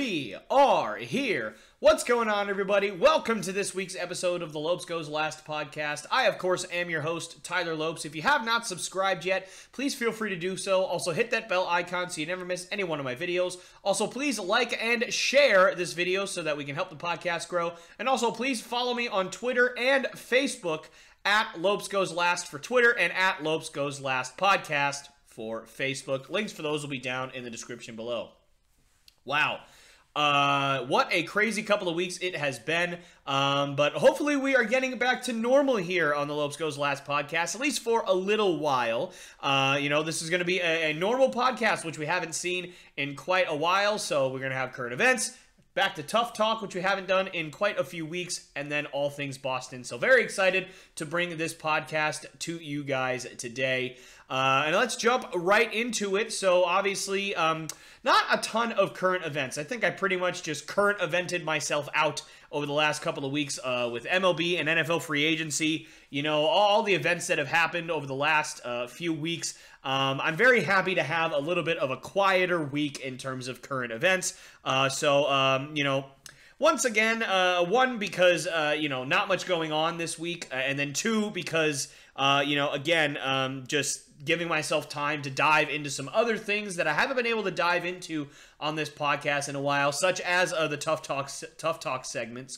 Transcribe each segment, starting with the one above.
we are here. What's going on, everybody? Welcome to this week's episode of the Lopes Goes Last podcast. I, of course, am your host, Tyler Lopes. If you have not subscribed yet, please feel free to do so. Also, hit that bell icon so you never miss any one of my videos. Also, please like and share this video so that we can help the podcast grow. And also, please follow me on Twitter and Facebook at Lopes Goes Last for Twitter and at Lopes Goes Last podcast for Facebook. Links for those will be down in the description below. Wow. What a crazy couple of weeks it has been, but hopefully we are getting back to normal here on the Lopes Goes Last podcast, at least for a little while. This is going to be a normal podcast, which we haven't seen in quite a while, so we're going to have current events, back to Tough Talk, which we haven't done in quite a few weeks, and then all things Boston. So very excited to bring this podcast to you guys today. And let's jump right into it. So obviously, not a ton of current events. I think I pretty much just current evented myself out over the last couple of weeks with MLB and NFL free agency. You know, all the events that have happened over the last few weeks. I'm very happy to have a little bit of a quieter week in terms of current events. Once again, one, because, not much going on this week, and then two, because, just giving myself time to dive into some other things that I haven't been able to dive into on this podcast in a while, such as the Tough Talk segment,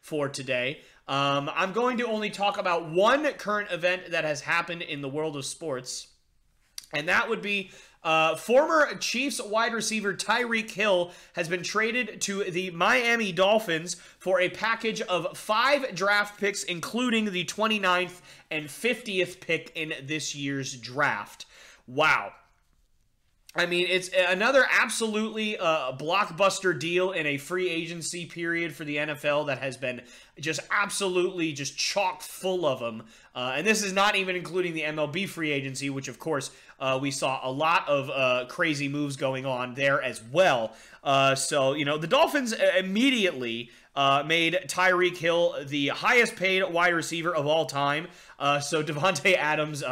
for today. I'm going to only talk about one current event that has happened in the world of sports, and that would be former Chiefs wide receiver Tyreke Hill has been traded to the Miami Dolphins for a package of 5 draft picks, including the 29th and 50th pick in this year's draft. Wow. I mean, it's another absolutely blockbuster deal in a free agency period for the NFL that has been just absolutely just chock full of them. And this is not even including the MLB free agency, which, of course, we saw a lot of crazy moves going on there as well. The Dolphins immediately made Tyreke Hill the highest paid wide receiver of all time. So Davante Adams,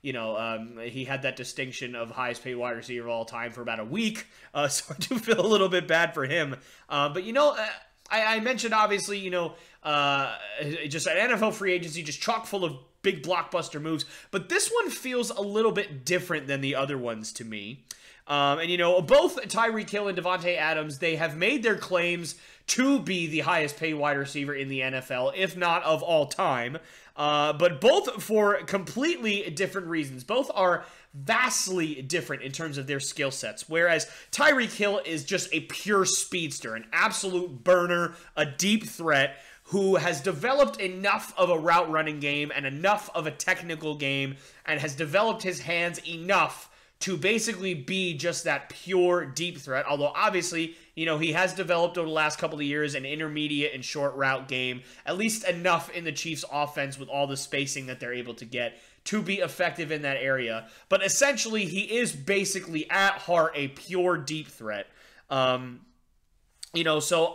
he had that distinction of highest paid wide receiver of all time for about a week. So I do feel a little bit bad for him. I mentioned, obviously, just an NFL free agency, just chock full of big blockbuster moves. But this one feels a little bit different than the other ones to me. Both Tyreke Hill and Davante Adams, they have made their claims to be the highest paid wide receiver in the NFL, if not of all time. But both for completely different reasons. Both are vastly different in terms of their skill sets. Whereas Tyreke Hill is just a pure speedster, an absolute burner, a deep threat, who has developed enough of a route running game and enough of a technical game and has developed his hands enough to basically be just that pure deep threat. Although obviously, he has developed over the last couple of years an intermediate and short route game, at least enough in the Chiefs offense with all the spacing that they're able to get to be effective in that area. But essentially, he is basically at heart a pure deep threat. So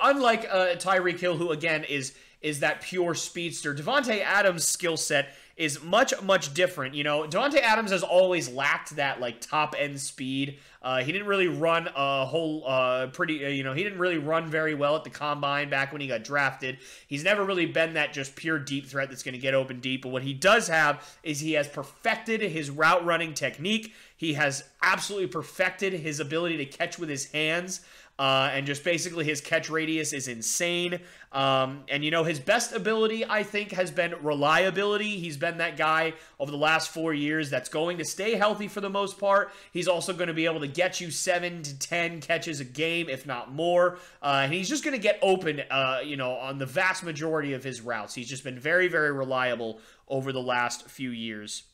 unlike Tyreke Hill, who again is that pure speedster, Davante Adams' skill set is much, much different. Davante Adams has always lacked that, top-end speed. He didn't really run he didn't really run very well at the combine back when he got drafted. He's never really been that just pure deep threat that's going to get open deep. But what he does have is he has perfected his route running technique. He has absolutely perfected his ability to catch with his hands. And just basically his catch radius is insane. His best ability, I think, has been reliability. He's been that guy over the last 4 years that's going to stay healthy for the most part. He's also going to be able to get you 7 to 10 catches a game, if not more. And he's just going to get open, on the vast majority of his routes. He's just been very, very reliable over the last few years.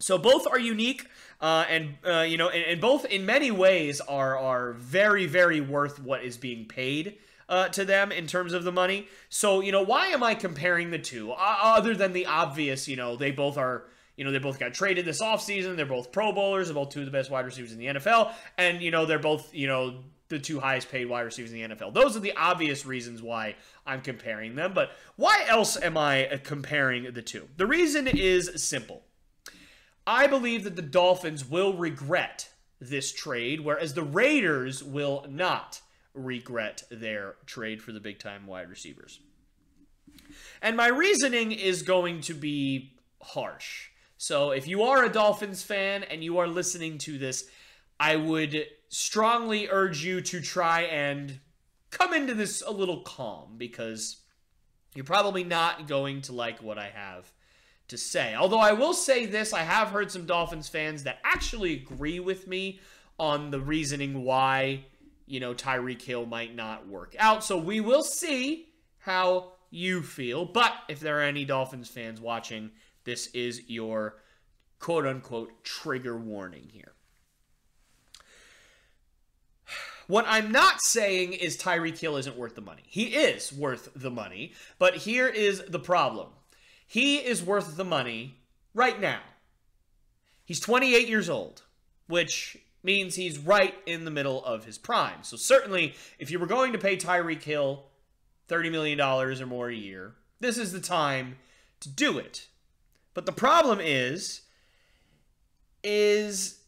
So both are unique, and both in many ways are very, very worth what is being paid to them in terms of the money. So, why am I comparing the two? Other than the obvious, they both got traded this offseason. They're both Pro Bowlers. They're both two of the best wide receivers in the NFL. And, they're both, the two highest paid wide receivers in the NFL. Those are the obvious reasons why I'm comparing them. But why else am I comparing the two? The reason is simple. I believe that the Dolphins will regret this trade, whereas the Raiders will not regret their trade for the big-time wide receivers. And my reasoning is going to be harsh. So if you are a Dolphins fan and you are listening to this, I would strongly urge you to try and come into this a little calm, because you're probably not going to like what I have to say. Although I will say this, I have heard some Dolphins fans that actually agree with me on the reasoning why, Tyreek Hill might not work out. So we will see how you feel. But if there are any Dolphins fans watching, this is your quote-unquote trigger warning here. What I'm not saying is Tyreek Hill isn't worth the money. He is worth the money, but here is the problem. He is worth the money right now. He's 28 years old, which means he's right in the middle of his prime. So certainly, if you were going to pay Tyreek Hill $30 million or more a year, this is the time to do it. But the problem is he's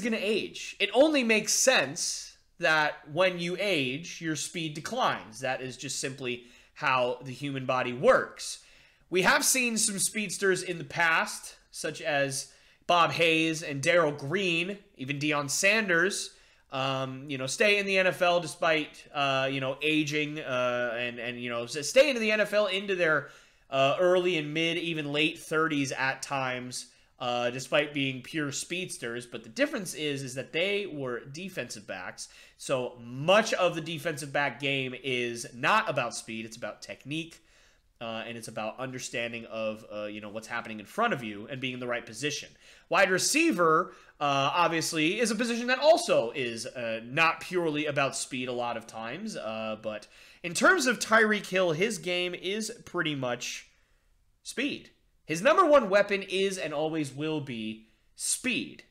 going to age. It only makes sense that when you age, your speed declines. That is just simply how the human body works. We have seen some speedsters in the past, such as Bob Hayes and Darrell Green, even Deion Sanders, stay in the NFL despite, aging and stay into the NFL into their early and mid, even late 30s at times, despite being pure speedsters. But the difference is that they were defensive backs. So much of the defensive back game is not about speed. It's about technique. And it's about understanding of, what's happening in front of you and being in the right position. Wide receiver, obviously, is a position that also is not purely about speed a lot of times. But in terms of Tyreek Hill, his game is pretty much speed. His number one weapon is and always will be speed.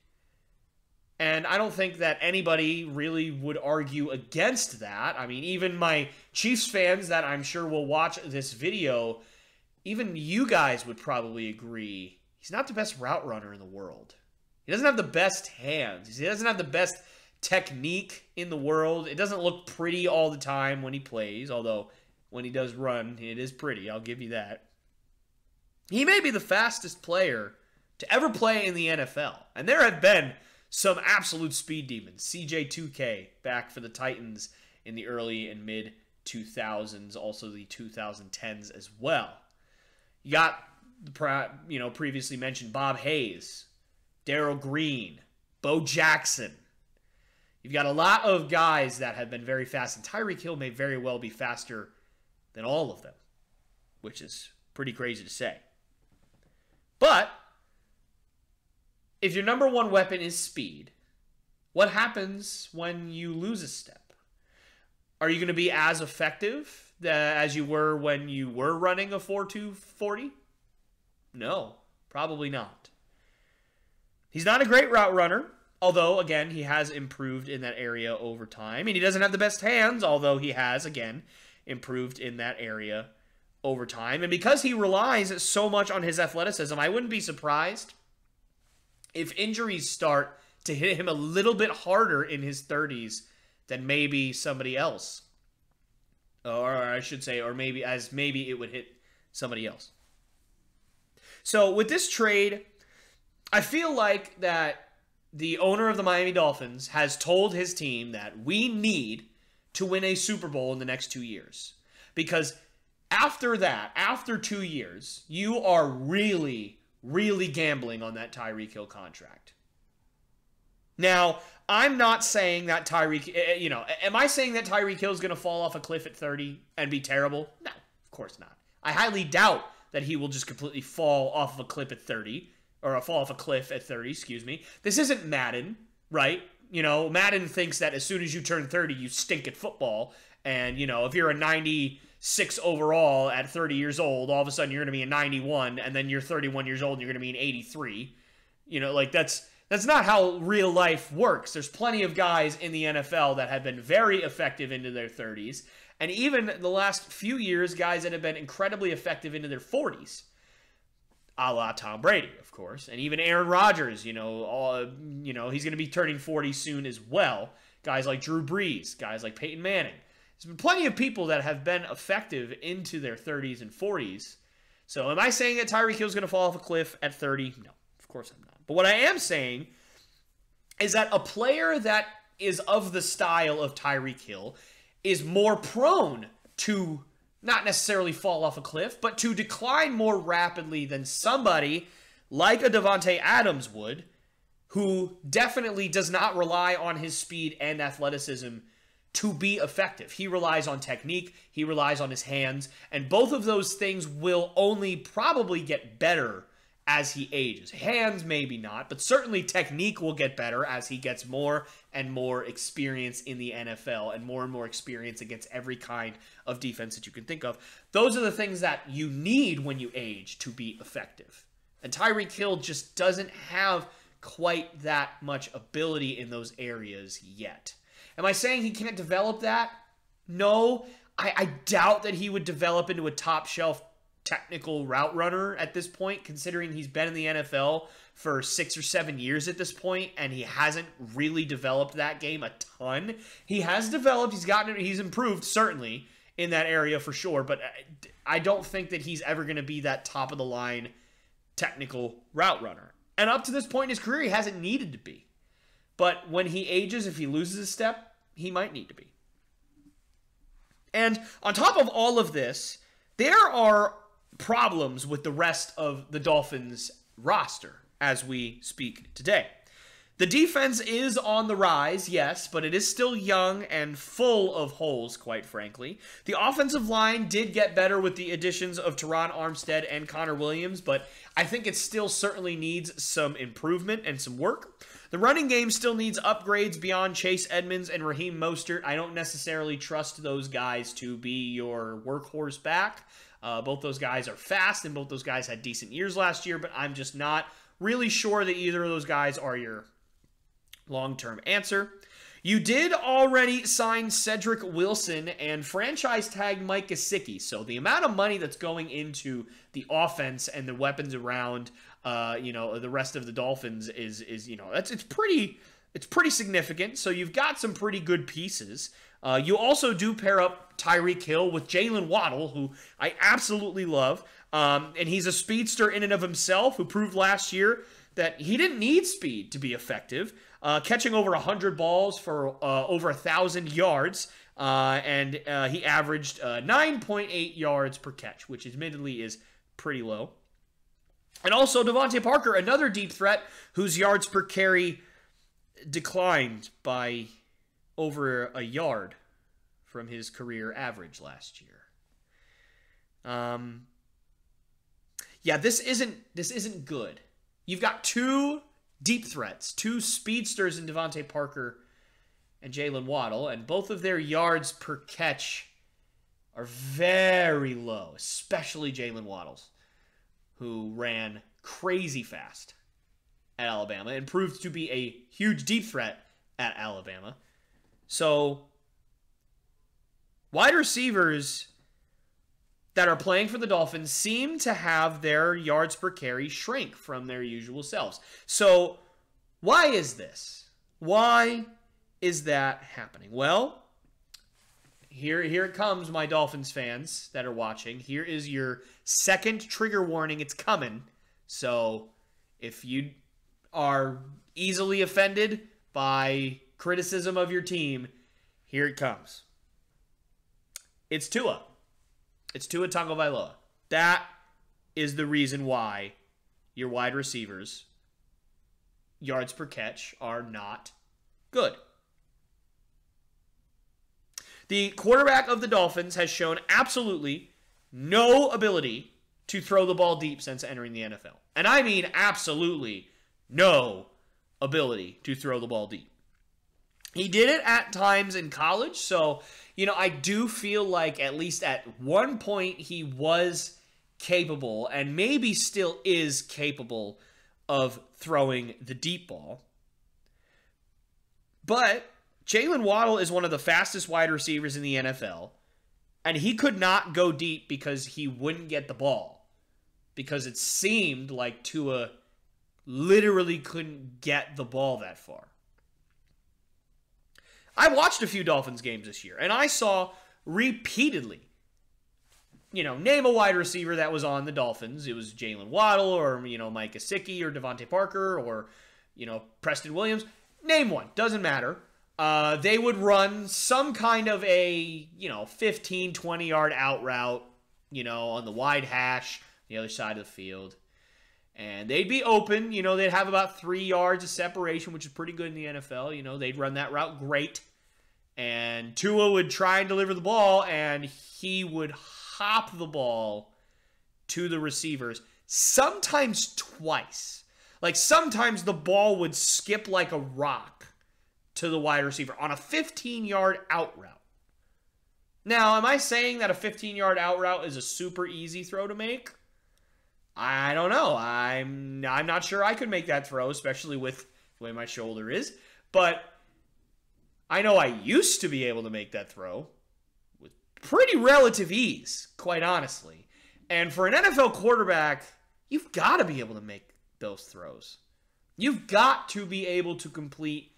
And I don't think that anybody really would argue against that. I mean, even my Chiefs fans that I'm sure will watch this video, even you guys would probably agree he's not the best route runner in the world. He doesn't have the best hands. He doesn't have the best technique in the world. It doesn't look pretty all the time when he plays, although when he does run, it is pretty. I'll give you that. He may be the fastest player to ever play in the NFL. And there have been some absolute speed demons. CJ2K back for the Titans in the early and mid 2000s, also the 2010s as well. You got the previously mentioned Bob Hayes, Darrell Green, Bo Jackson. You've got a lot of guys that have been very fast, and Tyreek Hill may very well be faster than all of them, which is pretty crazy to say. But if your number one weapon is speed, what happens when you lose a step? Are you going to be as effective as you were when you were running a 4.2 40? No, probably not. He's not a great route runner, although, again, he has improved in that area over time. And he doesn't have the best hands, although he has, again, improved in that area over time. And because he relies so much on his athleticism, I wouldn't be surprised if injuries start to hit him a little bit harder in his 30s than maybe somebody else. Or I should say, or maybe it would hit somebody else. So with this trade, I feel like that the owner of the Miami Dolphins has told his team that we need to win a Super Bowl in the next 2 years. Because after that, after 2 years, you are really gambling on that Tyreek Hill contract. Now, I'm not saying that am I saying that Tyreek Hill is going to fall off a cliff at 30 and be terrible? No, of course not. I highly doubt that he will just completely fall off of a cliff at 30, or fall off a cliff at 30, excuse me. This isn't Madden, right? Madden thinks that as soon as you turn 30, you stink at football. And, if you're a 96 overall at 30 years old, all of a sudden you're going to be a 91, and then you're 31 years old and you're going to be an 83. That's not how real life works. There's plenty of guys in the NFL that have been very effective into their 30s, and even the last few years, guys that have been incredibly effective into their 40s. A la Tom Brady, of course, and even Aaron Rodgers, he's going to be turning 40 soon as well. Guys like Drew Brees, guys like Peyton Manning. There's been plenty of people that have been effective into their 30s and 40s. So am I saying that Tyreke Hill's going to fall off a cliff at 30? No, of course I'm not. But what I am saying is that a player that is of the style of Tyreke Hill is more prone to not necessarily fall off a cliff, but to decline more rapidly than somebody like a Davante Adams would, who definitely does not rely on his speed and athleticism to be effective. He relies on technique, he relies on his hands, and both of those things will only probably get better as he ages. Hands, maybe not, but certainly technique will get better as he gets more and more experience in the NFL and more experience against every kind of defense that you can think of. Those are the things that you need when you age to be effective. And Tyreke Hill just doesn't have quite that much ability in those areas yet. Am I saying he can't develop that? No. I doubt that he would develop into a top shelf technical route runner at this point, considering he's been in the NFL for 6 or 7 years at this point, and he hasn't really developed that game a ton. He has developed, he's improved, certainly, in that area for sure, but I don't think that he's ever going to be that top-of-the-line technical route runner. And up to this point in his career, he hasn't needed to be. But when he ages, if he loses a step, he might need to be. And on top of all of this, there are problems with the rest of the Dolphins roster as we speak today. The defense is on the rise, yes, but it is still young and full of holes, quite frankly. The offensive line did get better with the additions of Teron Armstead and Connor Williams, but I think it still certainly needs some improvement and some work. The running game still needs upgrades beyond Chase Edmonds and Raheem Mostert. I don't necessarily trust those guys to be your workhorse back. Both those guys are fast, and both those guys had decent years last year, but I'm just not really sure that either of those guys are your long-term answer. You did already sign Cedric Wilson and franchise tag Mike Gesicki, so the amount of money that's going into the offense and the weapons around the rest of the Dolphins is it's pretty significant. So you've got some pretty good pieces. You also do pair up Tyreke Hill with Jalen Waddle, who I absolutely love. And he's a speedster in and of himself, who proved last year that he didn't need speed to be effective, catching over 100 balls for over 1,000 yards. And he averaged 9.8 yards per catch, which admittedly is pretty low. And also Devontae Parker, another deep threat, whose yards per carry declined by over a yard from his career average last year. This isn't good. You've got two deep threats, two speedsters in Devontae Parker and Jalen Waddle, and both of their yards per catch are very low, especially Jalen Waddle's, who ran crazy fast at Alabama and proved to be a huge deep threat at Alabama. So, wide receivers that are playing for the Dolphins seem to have their yards per carry shrink from their usual selves. So, why is this? Why is that happening? Well, here it comes, my Dolphins fans that are watching. Here is your second trigger warning. It's coming. So, if you are easily offended by criticism of your team, here it comes. It's Tua. It's Tua Tagovailoa. That is the reason why your wide receivers' yards per catch are not good. The quarterback of the Dolphins has shown absolutely no ability to throw the ball deep since entering the NFL. And I mean absolutely no ability to throw the ball deep. He did it at times in college, so, I do feel like at least at one point he was capable, and maybe still is capable, of throwing the deep ball. But Jalen Waddle is one of the fastest wide receivers in the NFL, and he could not go deep because he wouldn't get the ball, because it seemed like Tua literally couldn't get the ball that far. I watched a few Dolphins games this year, and I saw repeatedly. Name a wide receiver that was on the Dolphins. It was Jalen Waddle or, Mike Gesicki or Devontae Parker or, Preston Williams. Name one. Doesn't matter. They would run some kind of a, 15, 20-yard out route, on the wide hash, the other side of the field. And they'd be open. They'd have about 3 yards of separation, which is pretty good in the NFL. They'd run that route great. And Tua would try and deliver the ball, and he would hop the ball to the receivers, sometimes twice. Like, sometimes the ball would skip like a rock to the wide receiver on a 15-yard out route. Now, am I saying that a 15-yard out route is a super easy throw to make? I don't know. I'm not sure I could make that throw, especially with the way my shoulder is. But I know I used to be able to make that throw with pretty relative ease, quite honestly. And for an NFL quarterback, you've got to be able to make those throws. You've got to be able to complete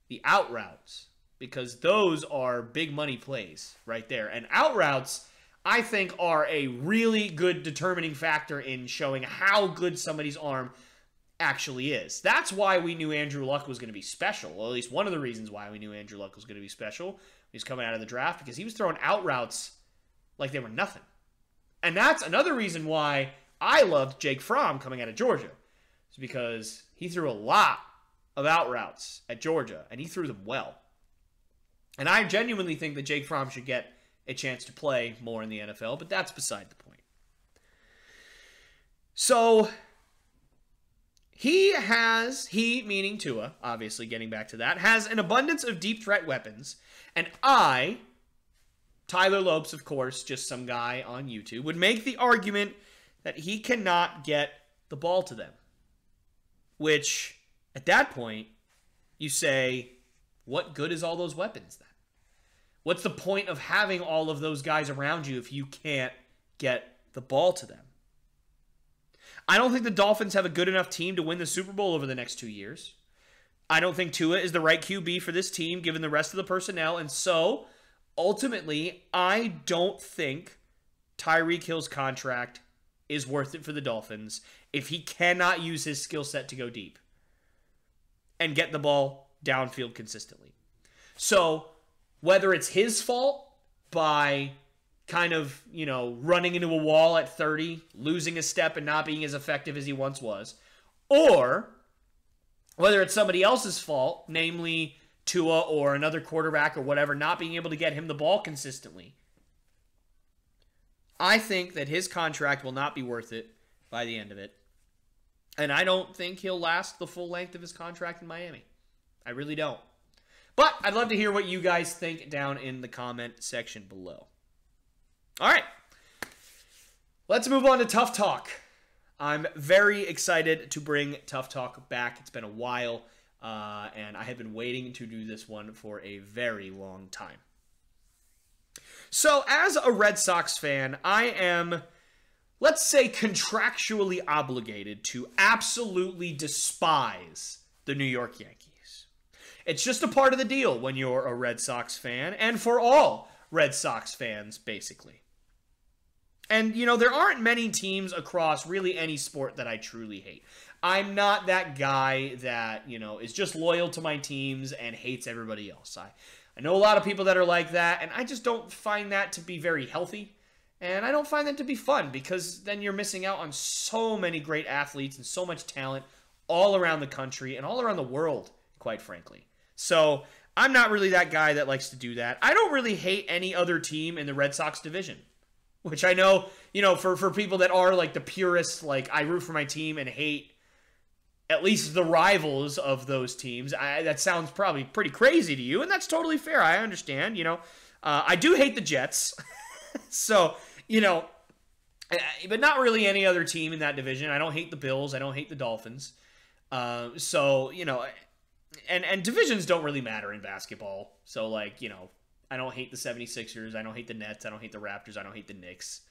the out routes because those are big money plays right there. And out routes, I think, are a really good determining factor in showing how good somebody's arm actually is. That's why we knew Andrew Luck was going to be special. Well, at least one of the reasons why we knew Andrew Luck was going to be special. He's coming out of the draft because he was throwing out routes like they were nothing. And that's another reason why I loved Jake Fromm coming out of Georgia. It's because he threw a lot of out routes at Georgia, and he threw them well. And I genuinely think that Jake Fromm should get a chance to play more in the NFL, but that's beside the point. So he meaning Tua, obviously getting back to that, has an abundance of deep threat weapons, and I, Tyler Lopes, of course, just some guy on YouTube, would make the argument that he cannot get the ball to them. Which, at that point, you say, what good is all those weapons then? What's the point of having all of those guys around you if you can't get the ball to them? I don't think the Dolphins have a good enough team to win the Super Bowl over the next 2 years. I don't think Tua is the right QB for this team, given the rest of the personnel. And so, ultimately, I don't think Tyreke Hill's contract is worth it for the Dolphins if he cannot use his skill set to go deep and get the ball downfield consistently. So, whether it's his fault by kind of, running into a wall at 30, losing a step and not being as effective as he once was, or whether it's somebody else's fault, namely Tua or another quarterback or whatever, not being able to get him the ball consistently, I think that his contract will not be worth it by the end of it. And I don't think he'll last the full length of his contract in Miami. I really don't. But I'd love to hear what you guys think down in the comment section below. All right. Let's move on to Tough Talk. I'm very excited to bring Tough Talk back. It's been a while, and I have been waiting to do this one for a very long time. So, as a Red Sox fan, I am, let's say, contractually obligated to absolutely despise the New York Yankees. It's just a part of the deal when you're a Red Sox fan, and for all Red Sox fans, basically. And, there aren't many teams across really any sport that I truly hate. I'm not that guy that, is just loyal to my teams and hates everybody else. I know a lot of people that are like that, and I just don't find that to be very healthy. And I don't find that to be fun, because then you're missing out on so many great athletes and so much talent all around the country and all around the world, quite frankly. So I'm not really that guy that likes to do that. I don't really hate any other team in the Red Sox division, which I know, for people that are like the purists, like I root for my team and hate at least the rivals of those teams. That sounds probably pretty crazy to you, and that's totally fair. I understand, I do hate the Jets. So, but not really any other team in that division. I don't hate the Bills. I don't hate the Dolphins. So, and divisions don't really matter in basketball. So, I don't hate the 76ers. I don't hate the Nets. I don't hate the Raptors. I don't hate the Knicks.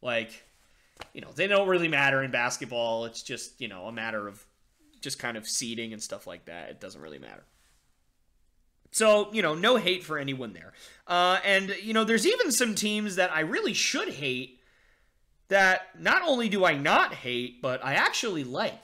They don't really matter in basketball. It's just, a matter of just kind of seeding and stuff like that. It doesn't really matter. So, no hate for anyone there. And, there's even some teams that I really should hate that not only do I not hate, but I actually like.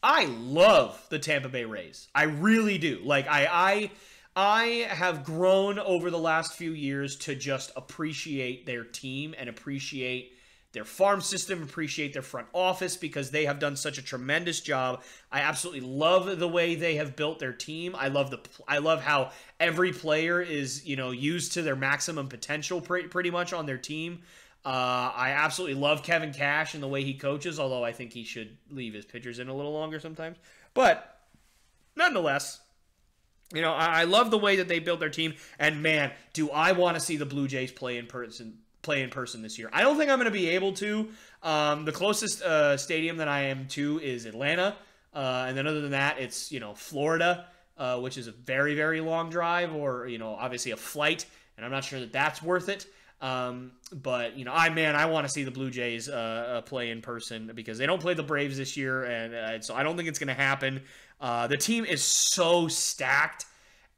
I love the Tampa Bay Rays. I really do. Like, I have grown over the last few years to just appreciate their team and appreciate their farm system, appreciate their front office, because they have done such a tremendous job. I absolutely love the way they have built their team. I love how every player is, used to their maximum potential pretty much on their team. I absolutely love Kevin Cash and the way he coaches, although I think he should leave his pitchers in a little longer sometimes. But nonetheless, I love the way that they built their team. And man, do I want to see the Blue Jays play in person this year. I don't think I'm going to be able to. The closest stadium that I am to is Atlanta. And then other than that, it's, Florida, which is a very, very long drive, or, obviously a flight. And I'm not sure that that's worth it. But, I want to see the Blue Jays play in person, because they don't play the Braves this year. And so I don't think it's going to happen. The team is so stacked,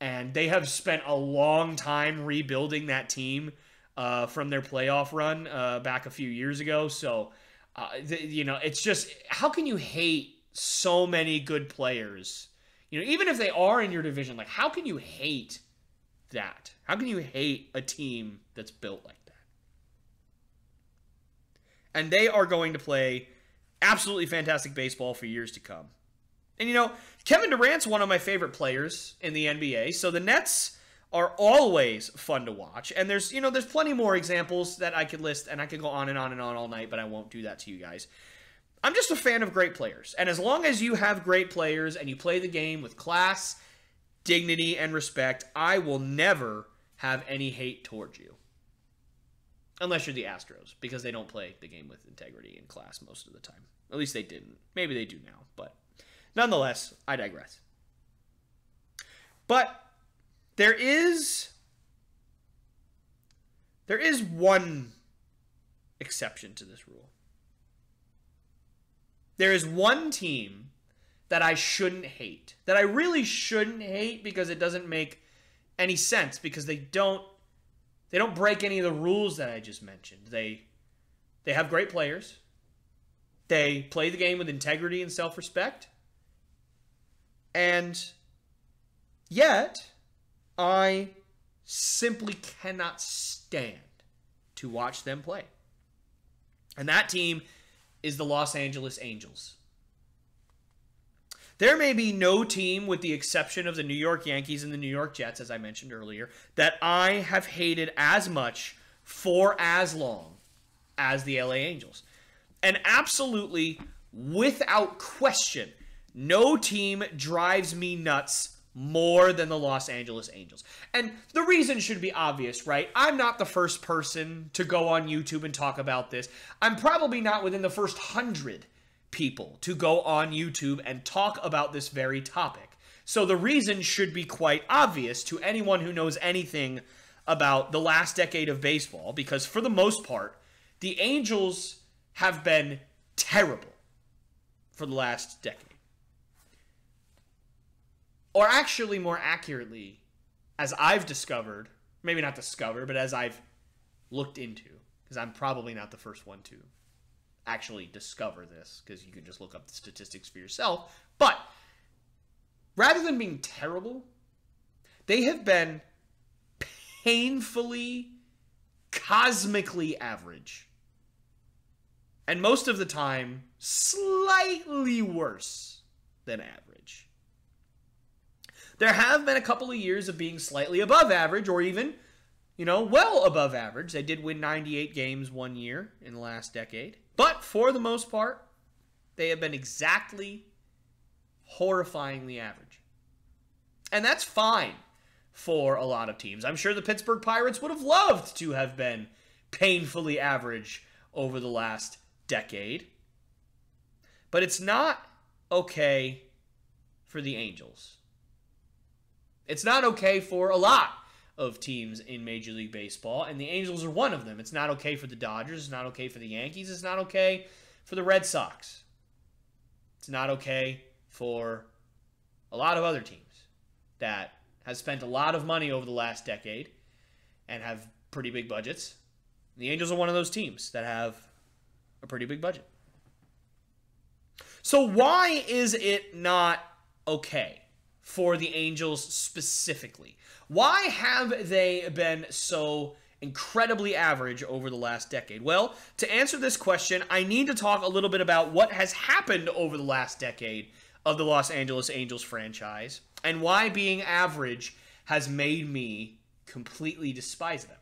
and they have spent a long time rebuilding that team from their playoff run back a few years ago. So, it's just, how can you hate so many good players? Even if they are in your division, like, how can you hate that? How can you hate a team that's built like that? And they are going to play absolutely fantastic baseball for years to come. And, Kevin Durant's one of my favorite players in the NBA, so the Nets are always fun to watch. And there's plenty more examples that I could list, and I could go on and on and on all night, but I won't do that to you guys. I'm just a fan of great players. And as long as you have great players and you play the game with class, dignity, and respect, I will never have any hate towards you. Unless you're the Astros, because they don't play the game with integrity and class most of the time. At least they didn't. Maybe they do now, but nonetheless, I digress. But there is one exception to this rule. There is one team that I shouldn't hate, that I really shouldn't hate, because it doesn't make any sense, because they don't break any of the rules that I just mentioned. They have great players. They play the game with integrity and self-respect. And yet, I simply cannot stand to watch them play. And that team is the Los Angeles Angels. There may be no team, with the exception of the New York Yankees and the New York Jets, as I mentioned earlier, that I have hated as much for as long as the LA Angels. And absolutely, without question, no team drives me nuts more than the Los Angeles Angels. And the reason should be obvious, right? I'm not the first person to go on YouTube and talk about this. I'm probably not within the first 100 people to go on YouTube and talk about this very topic. So the reason should be quite obvious to anyone who knows anything about the last decade of baseball, because for the most part, the Angels have been terrible for the last decade. Or actually, more accurately, as I've discovered, maybe not discovered, but as I've looked into, because I'm probably not the first one to actually discover this, because you can just look up the statistics for yourself. But rather than being terrible, they have been painfully, cosmically average. And most of the time, slightly worse than average. There have been a couple of years of being slightly above average, or even, well above average. They did win 98 games one year in the last decade. But for the most part, they have been exactly horrifyingly average. And that's fine for a lot of teams. I'm sure the Pittsburgh Pirates would have loved to have been painfully average over the last decade. But it's not okay for the Angels. It's not okay for a lot of teams in Major League Baseball, and the Angels are one of them. It's not okay for the Dodgers. It's not okay for the Yankees. It's not okay for the Red Sox. It's not okay for a lot of other teams that has spent a lot of money over the last decade and have pretty big budgets. The Angels are one of those teams that have a pretty big budget. So why is it not okay for the Angels specifically? Why have they been so incredibly average over the last decade? Well, to answer this question, I need to talk a little bit about what has happened over the last decade of the Los Angeles Angels franchise and why being average has made me completely despise them.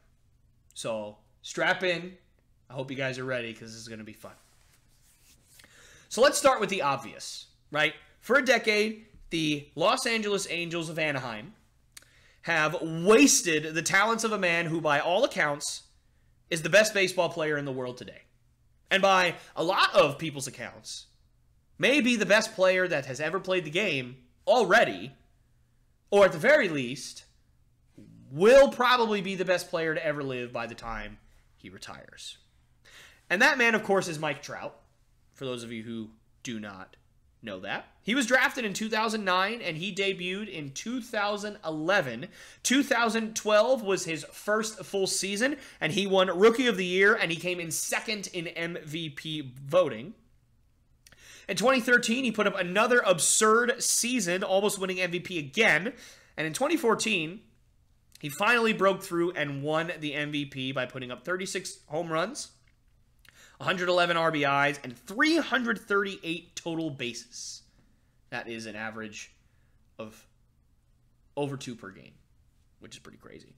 So strap in. I hope you guys are ready because this is going to be fun. So let's start with the obvious, right? For a decade, the Los Angeles Angels of Anaheim have wasted the talents of a man who, by all accounts, is the best baseball player in the world today. And by a lot of people's accounts, may be the best player that has ever played the game already, or at the very least, will probably be the best player to ever live by the time he retires. And that man, of course, is Mike Trout, for those of you who do not know that. He was drafted in 2009, and he debuted in 2011. 2012 was his first full season, and he won Rookie of the Year, and he came in second in MVP voting. In 2013, he put up another absurd season, almost winning MVP again. And in 2014, he finally broke through and won the MVP by putting up 36 home runs, 111 RBIs, and 338 total bases. That is an average of over 2 per game, which is pretty crazy.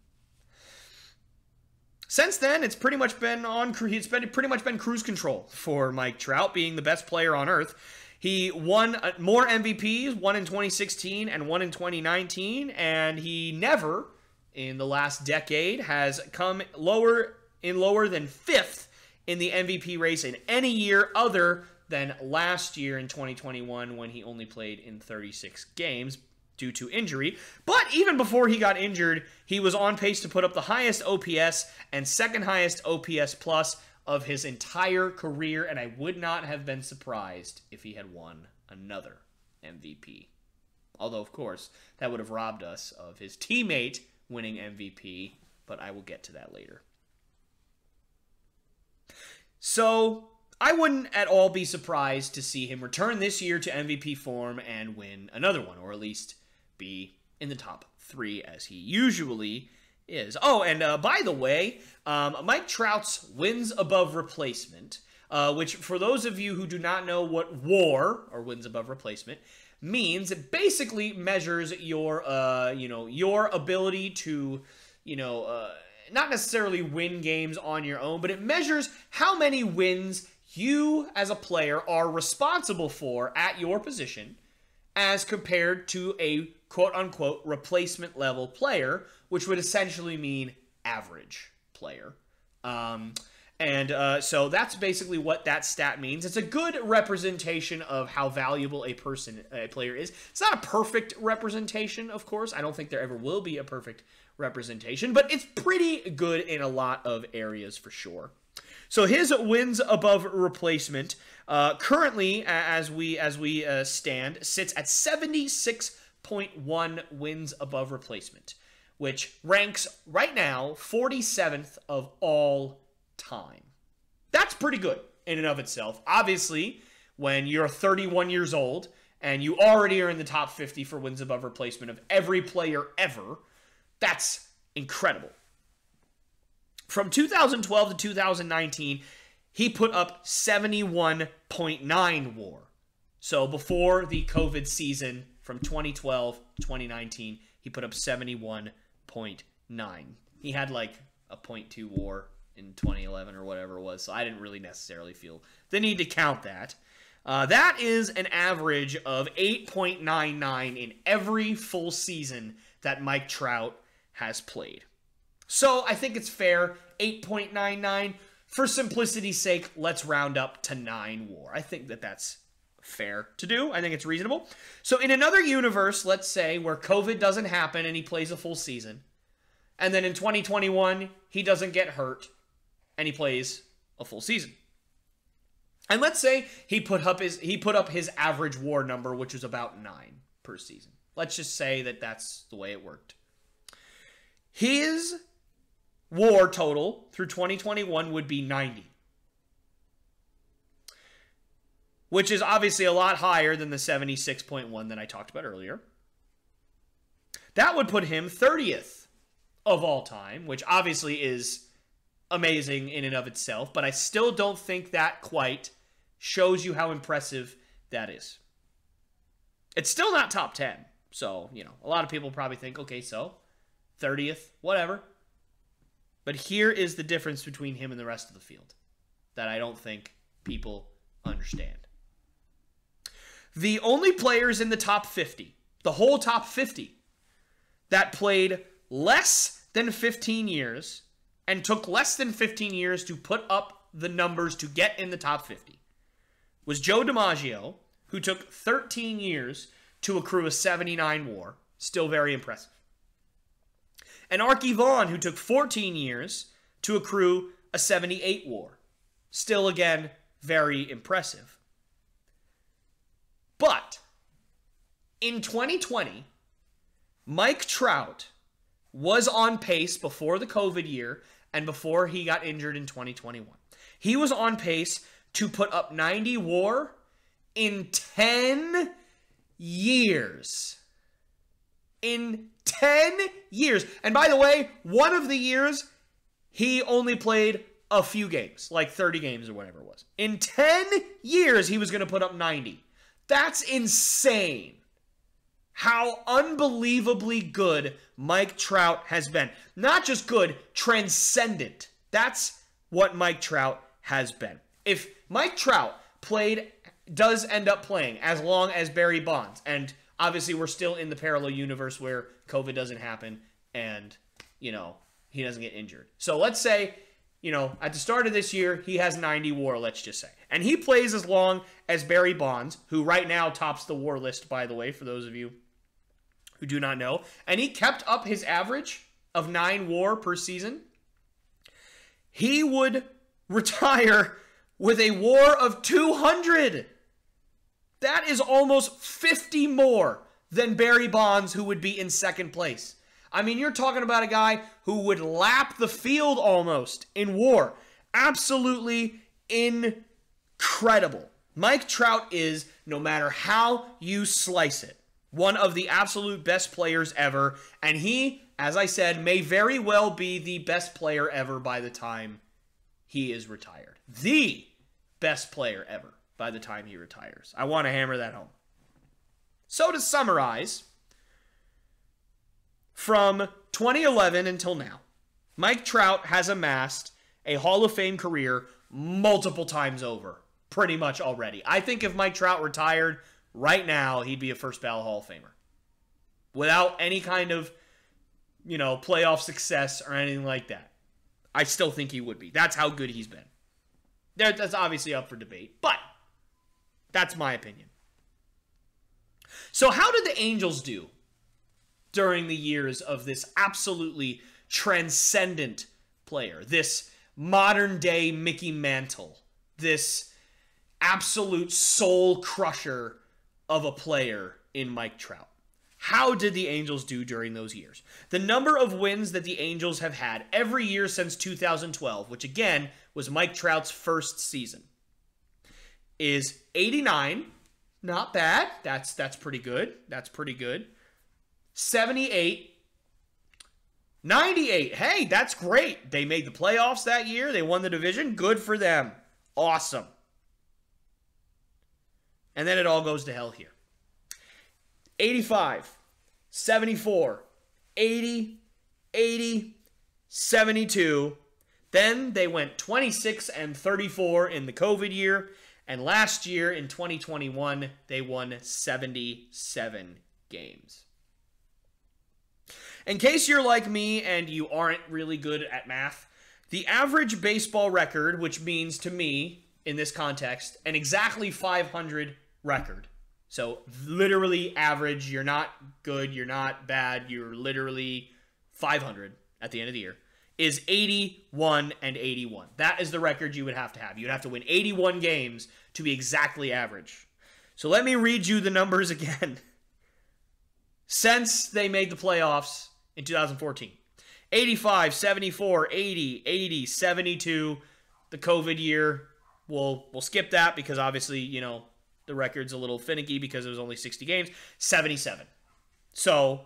Since then, it's pretty much been cruise control for Mike Trout, being the best player on earth. He won more MVPs, one in 2016 and one in 2019, and he never, in the last decade, has come lower than 5th in the MVP race in any year other than last year in 2021 when he only played in 36 games due to injury. But even before he got injured, he was on pace to put up the highest OPS and second highest OPS plus of his entire career, and I would not have been surprised if he had won another MVP. Although, of course, that would have robbed us of his teammate winning MVP, but I will get to that later. So, I wouldn't at all be surprised to see him return this year to MVP form and win another one, or at least be in the top 3 as he usually is. Oh, and by the way, Mike Trout's wins above replacement, which for those of you who do not know what WAR, or wins above replacement, means, it basically measures your, your ability to, not necessarily win games on your own, but it measures how many wins you as a player are responsible for at your position as compared to a quote-unquote replacement level player, which would essentially mean average player. So that's basically what that stat means. It's a good representation of how valuable a player is. It's not a perfect representation, of course. I don't think there ever will be a perfect representation, but it's pretty good in a lot of areas for sure. So his wins above replacement currently, as we stand, sits at 76.1 wins above replacement, which ranks right now 47th of all time. That's pretty good in and of itself. Obviously, when you're 31 years old and you already are in the top 50 for wins above replacement of every player ever, that's incredible. From 2012 to 2019, he put up 71.9 WAR. So before the COVID season from 2012 to 2019, he put up 71.9. He had like a .2 WAR in 2011 or whatever it was, so I didn't really necessarily feel the need to count that. That is an average of 8.99 in every full season that Mike Trout has played. So I think it's fair, 8.99. For simplicity's sake, let's round up to 9 WAR. I think that's fair to do. I think it's reasonable. So in another universe, let's say, where COVID doesn't happen and he plays a full season, and then in 2021, he doesn't get hurt, and he plays a full season. And let's say he put up his average WAR number, which was about 9 per season. Let's just say that that's the way it worked. His WAR total through 2021 would be 90. Which is obviously a lot higher than the 76.1 that I talked about earlier. That would put him 30th of all time, which obviously is amazing in and of itself, but I still don't think that quite shows you how impressive that is. It's still not top 10, so, a lot of people probably think, okay, so, 30th, whatever. But here is the difference between him and the rest of the field that I don't think people understand. The only players in the top 50, the whole top 50, that played less than 15 years and took less than 15 years to put up the numbers to get in the top 50 was Joe DiMaggio, who took 13 years to accrue a 79 WAR. Still very impressive. And Archie Vaughn, who took 14 years to accrue a 78 WAR. Still, again, very impressive. But in 2020, Mike Trout was on pace before the COVID year and before he got injured in 2021. He was on pace to put up 90 WAR in 10 years. In 10 years. And by the way, one of the years, he only played a few games, like 30 games or whatever it was. In 10 years, he was going to put up 90. That's insane. How unbelievably good Mike Trout has been. Not just good, transcendent. That's what Mike Trout has been. If Mike Trout does end up playing as long as Barry Bonds, and obviously we're still in the parallel universe where COVID doesn't happen and, he doesn't get injured. So let's say, at the start of this year, he has 90 WAR, let's just say. And he plays as long as Barry Bonds, who right now tops the WAR list, by the way, for those of you who do not know. And he kept up his average of 9 WAR per season. He would retire with a WAR of 200. That is almost 50 more than Barry Bonds, who would be in second place. I mean, you're talking about a guy who would lap the field almost in WAR. Absolutely incredible. Mike Trout is, no matter how you slice it, one of the absolute best players ever. And he, as I said, may very well be the best player ever by the time he is retired. The best player ever by the time he retires. I want to hammer that home. So to summarize, from 2011 until now, Mike Trout has amassed a Hall of Fame career multiple times over, pretty much already. I think if Mike Trout retired right now, he'd be a first ballot Hall of Famer. Without any kind of, playoff success or anything like that. I still think he would be. That's how good he's been. That's obviously up for debate, but that's my opinion. So how did the Angels do during the years of this absolutely transcendent player, this modern-day Mickey Mantle, this absolute soul crusher of a player in Mike Trout? How did the Angels do during those years? The number of wins that the Angels have had every year since 2012, which again was Mike Trout's first season, is 89. Not bad. That's pretty good. That's pretty good. 78. 98. Hey, that's great. They made the playoffs that year. They won the division. Good for them. Awesome. And then it all goes to hell here. 85, 74, 80, 80, 72. Then they went 26 and 34 in the COVID year. And last year, in 2021, they won 77 games. In case you're like me and you aren't really good at math, the average baseball record, which means to me, in this context, an exactly 500 record. So literally average, you're not good, you're not bad, you're literally 500 at the end of the year, is 81 and 81. That is the record you would have to have. You'd have to win 81 games to be exactly average. So let me read you the numbers again. since they made the playoffs in 2014. 85, 74, 80, 80, 72. The COVID year, we'll skip that because obviously, you know, the record's a little finicky because it was only 60 games. 77. So,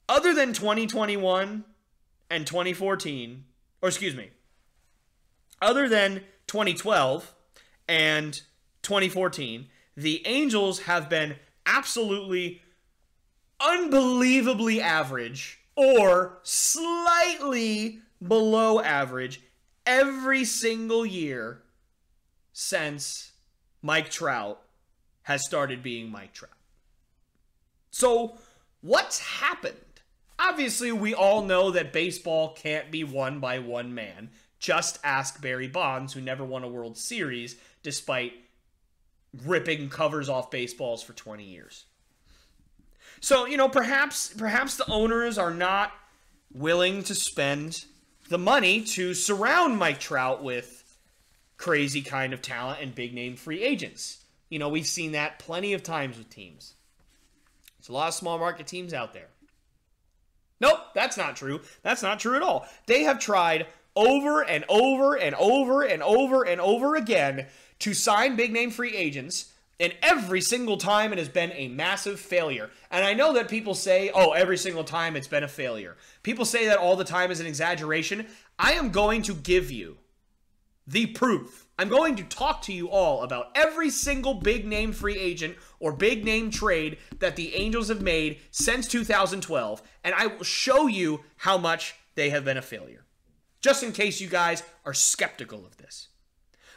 other than 2021 and 2014, or excuse me, other than 2012 and 2014, the Angels have been absolutely unbelievably average or slightly below average every single year since Mike Trout has started being Mike Trout. So, what's happened? Obviously, we all know that baseball can't be won by one man. Just ask Barry Bonds, who never won a World Series despite ripping covers off baseballs for 20 years. So, you know, perhaps the owners are not willing to spend the money to surround Mike Trout with crazy kind of talent and big-name free agents. You know, we've seen that plenty of times with teams. There's a lot of small market teams out there. Nope, that's not true. That's not true at all. They have tried over and over and over and over and over again to sign big-name free agents, and every single time it has been a massive failure. And I know that people say, oh, every single time it's been a failure. People say that all the time is an exaggeration. I am going to give you the proof. I'm going to talk to you all about every single big-name free agent or big-name trade that the Angels have made since 2012, and I will show you how much they have been a failure. Just in case you guys are skeptical of this.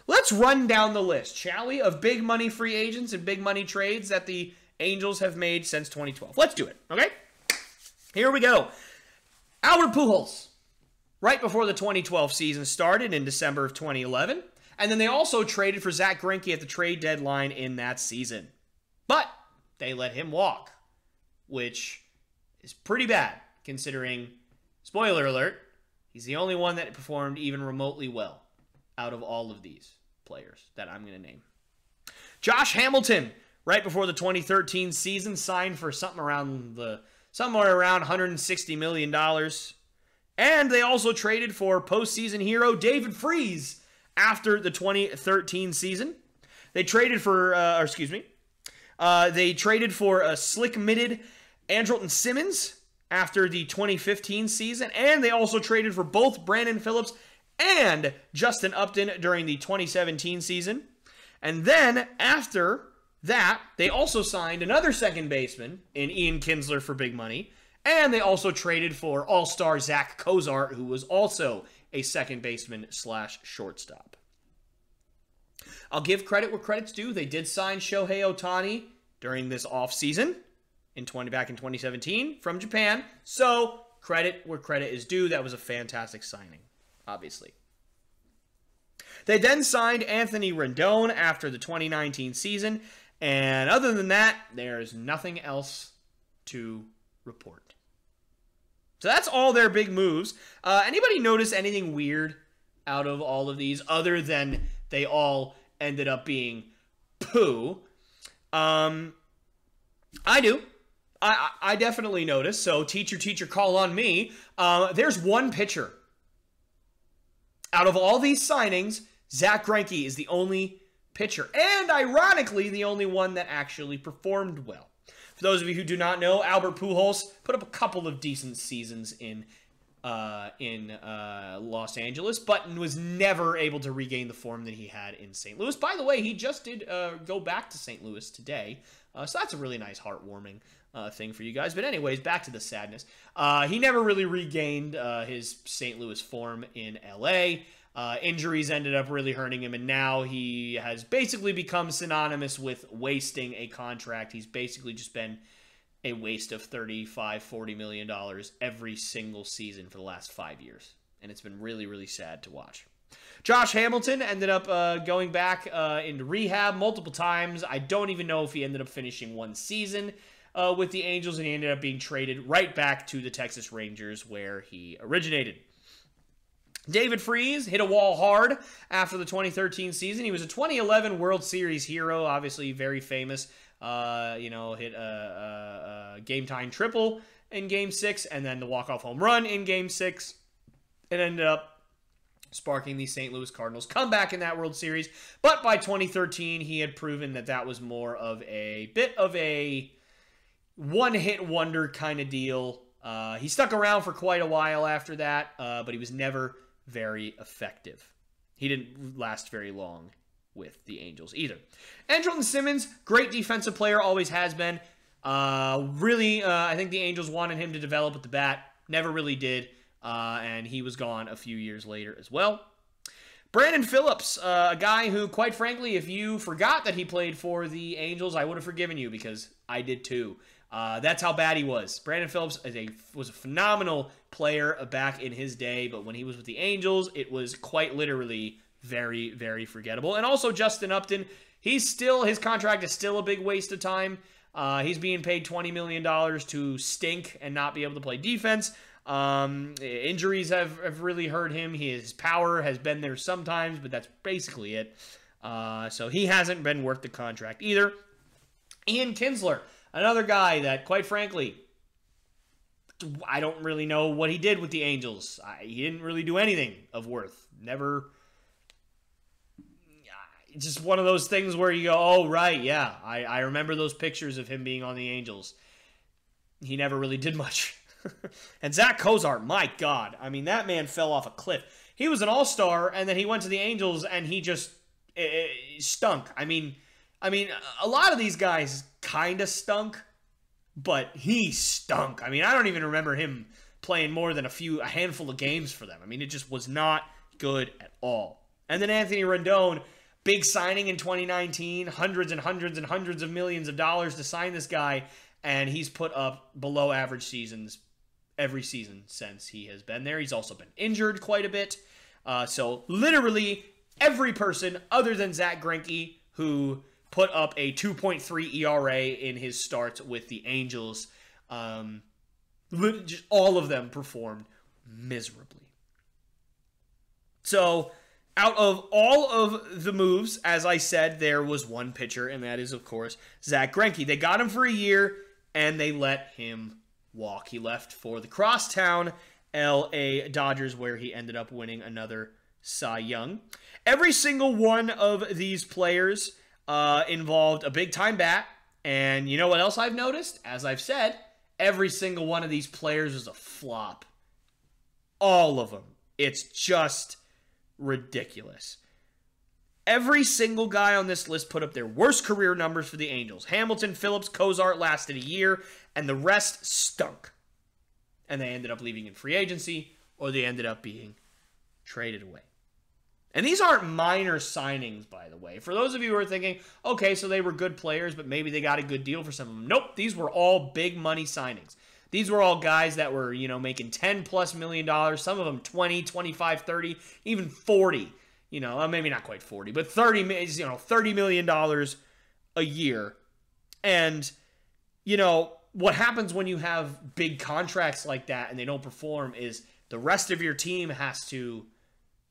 Let's run down the list, shall we, of big money free agents and big money trades that the Angels have made since 2012. Let's do it, okay? Here we go. Albert Pujols, right before the 2012 season started in December of 2011. And then they also traded for Zack Greinke at the trade deadline in that season. But they let him walk, which is pretty bad considering, spoiler alert, he's the only one that performed even remotely well out of all of these players that I'm going to name. Josh Hamilton, right before the 2013 season, signed for somewhere around $160 million. And they also traded for postseason hero David Freese after the 2013 season. They traded for, they traded for a slick-mitted Andrelton Simmons after the 2015 season, and they also traded for both Brandon Phillips and Justin Upton during the 2017 season. And then, after that, they also signed another second baseman in Ian Kinsler for big money, and they also traded for all-star Zach Cozart, who was also a second baseman / shortstop. I'll give credit where credit's due. They did sign Shohei Ohtani during this offseason back in 2017 from Japan. So, credit where credit is due. That was a fantastic signing, obviously. They then signed Anthony Rendon after the 2019 season. And other than that, there's nothing else to report. So that's all their big moves. Anybody notice anything weird out of all of these other than they all ended up being poo? I do. I definitely noticed. So teacher, call on me. There's one pitcher. Out of all these signings, Zack Greinke is the only pitcher. And ironically, the only one that actually performed well. For those of you who do not know, Albert Pujols put up a couple of decent seasons in Los Angeles, but was never able to regain the form that he had in St. Louis. By the way, he just did go back to St. Louis today, so that's a really nice, heartwarming thing for you guys. But anyways, back to the sadness. He never really regained his St. Louis form in L.A., injuries ended up really hurting him, and now he has basically become synonymous with wasting a contract. He's basically just been a waste of $35-40 million every single season for the last 5 years, and it's been really, really sad to watch. Josh Hamilton ended up going back into rehab multiple times. I don't even know if he ended up finishing one season with the Angels, and he ended up being traded right back to the Texas Rangers where he originated. David Freese hit a wall hard after the 2013 season. He was a 2011 World Series hero, obviously very famous hit a game-tying triple in Game 6, and then the walk-off home run in Game 6. It ended up sparking the St. Louis Cardinals comeback in that World Series. But by 2013, he had proven that that was more of a bit of a one-hit wonder kind of deal. He stuck around for quite a while after that, but he was never very effective. He didn't last very long with the Angels either. Andrelton Simmons, great defensive player, always has been. I think the Angels wanted him to develop with the bat. Never really did. And he was gone a few years later as well. Brandon Phillips, a guy who, quite frankly, if you forgot that he played for the Angels, I would have forgiven you because I did too. That's how bad he was. Brandon Phillips was a phenomenal player back in his day, but when he was with the Angels, it was quite literally very, very forgettable. And also Justin Upton, his contract is still a big waste of time. He's being paid $20 million to stink and not be able to play defense. Injuries have really hurt him. His power has been there sometimes, but that's basically it. So he hasn't been worth the contract either. Ian Kinsler, another guy that, quite frankly, I don't really know what he did with the Angels. He didn't really do anything of worth. Never. It's just one of those things where you go, oh, right, yeah. I remember those pictures of him being on the Angels. He never really did much. And Zach Cozart, my God. I mean, that man fell off a cliff. He was an all-star, and then he went to the Angels, and he just stunk. I mean, a lot of these guys kind of stunk, but he stunk. I mean, I don't even remember him playing more than a handful of games for them. I mean, it just was not good at all. And then Anthony Rendon, big signing in 2019, hundreds and hundreds and hundreds of millions of dollars to sign this guy, and he's put up below average seasons every season since he has been there. He's also been injured quite a bit. So literally every person other than Zach Greinke, who put up a 2.3 ERA in his starts with the Angels, just all of them performed miserably. So out of all of the moves, as I said, there was one pitcher, and that is, of course, Zach Greinke. They got him for a year, and they let him walk. He left for the crosstown LA Dodgers, where he ended up winning another Cy Young. Every single one of these players involved a big-time bat, and you know what else I've noticed? As I've said, every single one of these players is a flop. All of them. It's just ridiculous. Every single guy on this list put up their worst career numbers for the Angels. Hamilton, Phillips, Cozart lasted a year, and the rest stunk. And they ended up leaving in free agency, or they ended up being traded away. And these aren't minor signings, by the way. For those of you who are thinking, okay, so they were good players, but maybe they got a good deal for some of them. Nope, these were all big money signings. These were all guys that were, making $10+ million, some of them 20, 25, 30, even 40. Maybe not quite 40, but $30 million a year. And, what happens when you have big contracts like that and they don't perform is the rest of your team has to,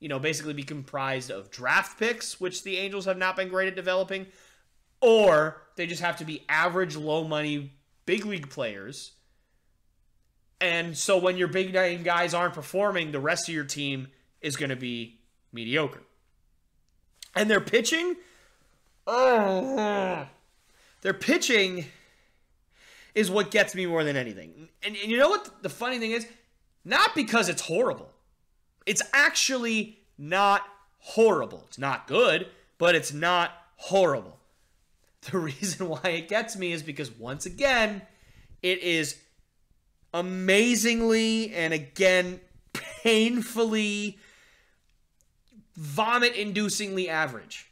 basically be comprised of draft picks, which the Angels have not been great at developing, or they just have to be average, low-money, big league players. And so when your big name guys aren't performing, the rest of your team is going to be mediocre. And their pitching, is what gets me more than anything. And you know what the funny thing is? Not because it's horrible. It's actually not horrible. It's not good, but it's not horrible. The reason why it gets me is because, once again, it is amazingly and, again, painfully, vomit-inducingly average.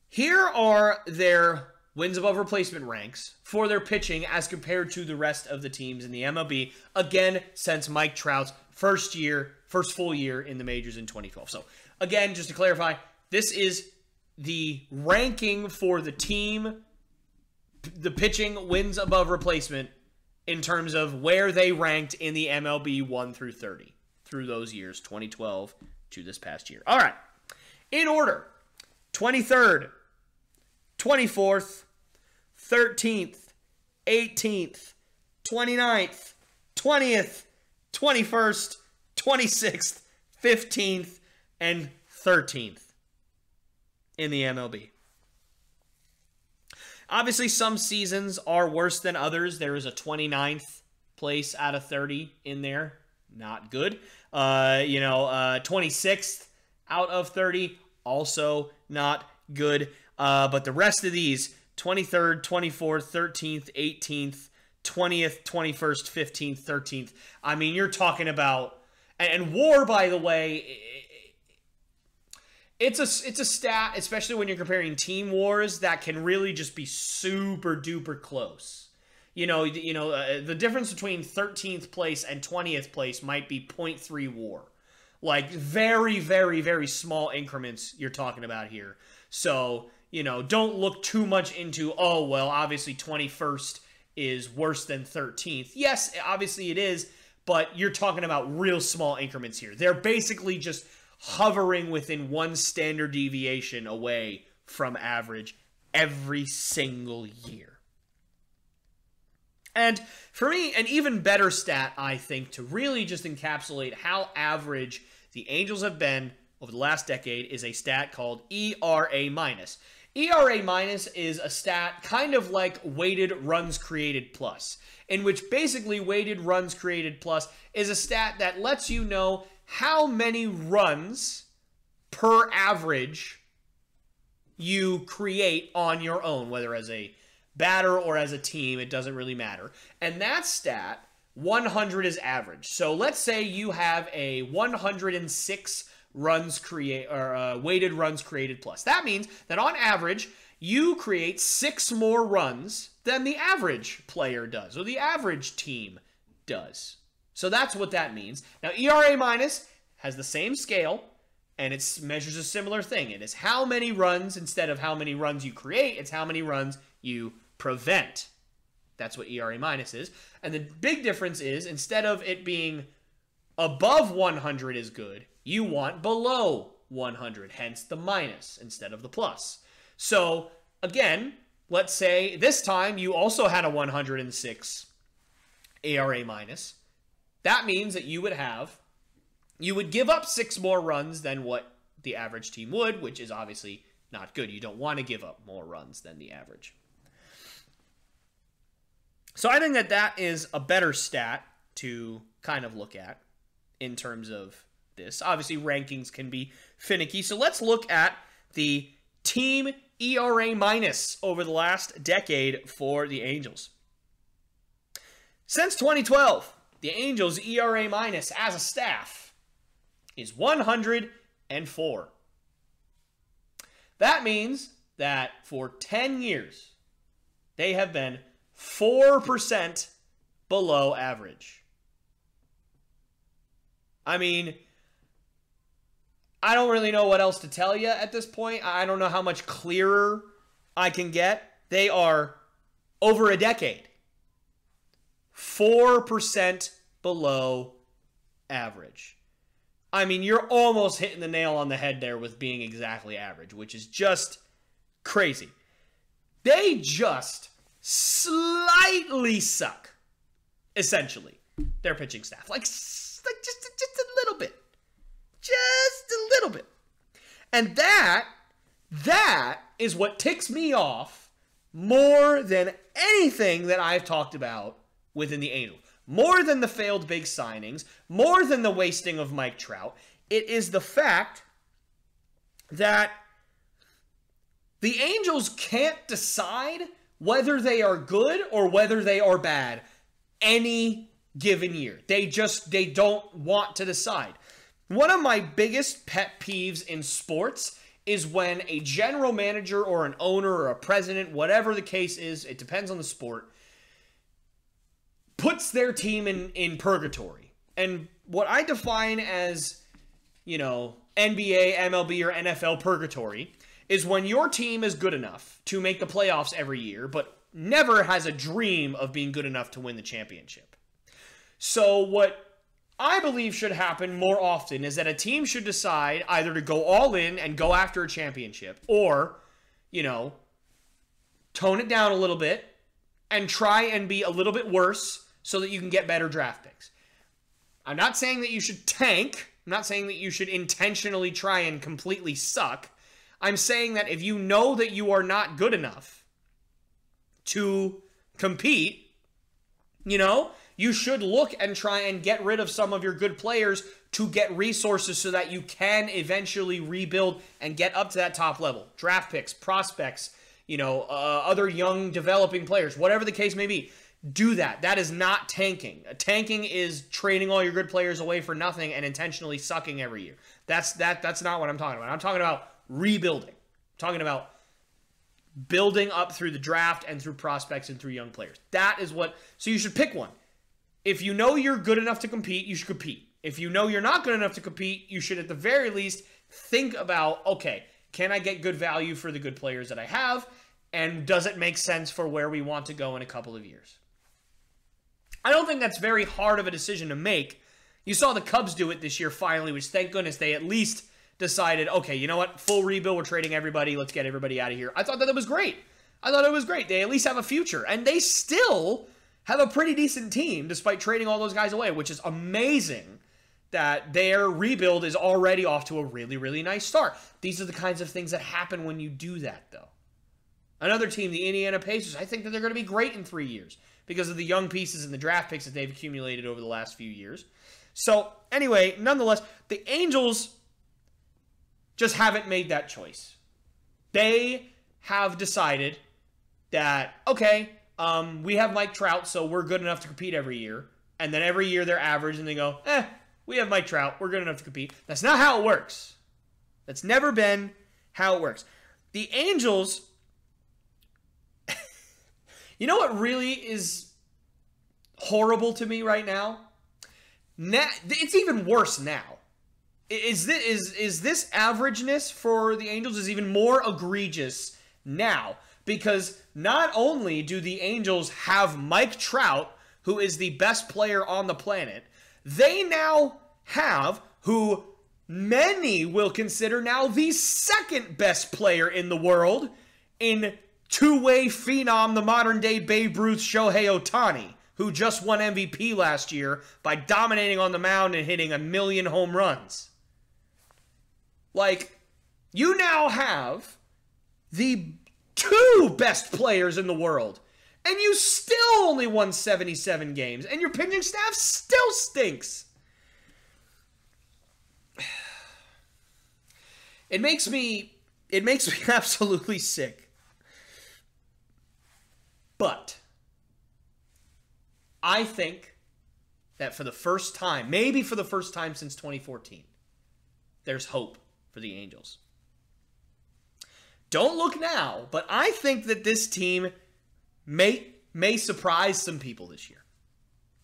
Here are their wins above replacement ranks for their pitching as compared to the rest of the teams in the MLB, again, since Mike Trout's first full year in the majors in 2012. So, again, just to clarify, this is the ranking for the team, the pitching wins above replacement, in terms of where they ranked in the MLB 1 through 30 through those years, 2012 to this past year. All right. In order, 23rd, 24th, 13th, 18th, 29th, 20th, 21st, 26th, 15th, and 13th in the MLB. Obviously, some seasons are worse than others. There is a 29th place out of 30 in there. Not good. 26th out of 30, also not good. But the rest of these, 23rd, 24th, 13th, 18th, 20th, 21st, 15th, 13th. I mean, you're talking about... And WAR, by the way, it's a stat, especially when you're comparing team wars, that can really just be super duper close. The difference between 13th place and 20th place might be 0.3 WAR. Like, very, very, very small increments you're talking about here. So, don't look too much into, oh, well, obviously 21st is worse than 13th. Yes, obviously it is, but you're talking about real small increments here. They're basically just hovering within one standard deviation away from average every single year. And for me, an even better stat, I think, to really just encapsulate how average the Angels have been over the last decade is a stat called ERA minus. ERA minus is a stat kind of like weighted runs created plus, in which basically weighted runs created plus is a stat that lets you know how many runs per average you create on your own, whether as a batter or as a team, it doesn't really matter. And that stat, 100 is average. So let's say you have a 106 weighted runs created plus. That means that on average, you create 6 more runs than the average player does, or the average team does. So that's what that means. Now, ERA minus has the same scale, and it measures a similar thing. It is how many runs, instead of how many runs you create, it's how many runs you prevent. That's what ERA minus is. And the big difference is, instead of it being above 100 is good, you want below 100, hence the minus instead of the plus. So, again, let's say this time you also had a 106 ERA minus. That means that you would give up 6 more runs than what the average team would, which is obviously not good. You don't want to give up more runs than the average. So I think that that is a better stat to kind of look at in terms of this. Obviously, rankings can be finicky. So let's look at the team ERA minus over the last decade for the Angels. Since 2012, the Angels' ERA minus as a staff is 104. That means that for 10 years, they have been 4% below average. I mean, I don't really know what else to tell you at this point. I don't know how much clearer I can get. They are over a decade 4% below average. I mean, you're almost hitting the nail on the head there with being exactly average, which is just crazy. They just slightly suck, essentially, their pitching staff. Like just a little bit. Just a little bit. And that is what ticks me off more than anything that I've talked about within the Angels. More than the failed big signings, more than the wasting of Mike Trout. It is the fact that the Angels can't decide whether they are good or whether they are bad any given year. They don't want to decide. One of my biggest pet peeves in sports is when a general manager or an owner or a president, whatever the case is, it depends on the sport, puts their team in purgatory. And what I define as, NBA, MLB, or NFL purgatory is when your team is good enough to make the playoffs every year, but never has a dream of being good enough to win the championship. So what I believe should happen more often is that a team should decide either to go all in and go after a championship or, tone it down a little bit and try and be a little bit worse so that you can get better draft picks. I'm not saying that you should tank. I'm not saying that you should intentionally try and completely suck. I'm saying that if you know that you are not good enough to compete, you should look and try and get rid of some of your good players to get resources so that you can eventually rebuild and get up to that top level. Draft picks, prospects, other young developing players, whatever the case may be. Do that. That is not tanking. Tanking is trading all your good players away for nothing and intentionally sucking every year. That's not what I'm talking about. I'm talking about rebuilding. I'm talking about building up through the draft and through prospects and through young players. That is what... So you should pick one. If you know you're good enough to compete, you should compete. If you know you're not good enough to compete, you should at the very least think about, okay, can I get good value for the good players that I have? And does it make sense for where we want to go in a couple of years? I don't think that's very hard of a decision to make. You saw the Cubs do it this year finally, which thank goodness they at least decided, okay, you know what? Full rebuild, we're trading everybody. Let's get everybody out of here. I thought that was great. I thought it was great. They at least have a future. And they still have a pretty decent team despite trading all those guys away, which is amazing that their rebuild is already off to a really, really nice start. These are the kinds of things that happen when you do that, though. Another team, the Indiana Pacers, I think that they're going to be great in 3 years because of the young pieces and the draft picks that they've accumulated over the last few years. So, anyway, nonetheless, the Angels just haven't made that choice. They have decided that, okay, we have Mike Trout, so we're good enough to compete every year. And then every year they're average and they go, we have Mike Trout, we're good enough to compete. That's not how it works. That's never been how it works. The Angels... You know what really is horrible to me right now? It's even worse now. Is this averageness for the Angels is even more egregious now? Because not only do the Angels have Mike Trout, who is the best player on the planet, they now have, who many will consider now the second best player in the world in two-way phenom, the modern-day Babe Ruth Shohei Ohtani, who just won MVP last year by dominating on the mound and hitting 1 million home runs. Like, you now have the two best players in the world, and you still only won 77 games, and your pitching staff still stinks. It makes me absolutely sick. But I think that for the first time, maybe for the first time since 2014, there's hope for the Angels. Don't look now, but I think that this team may surprise some people this year.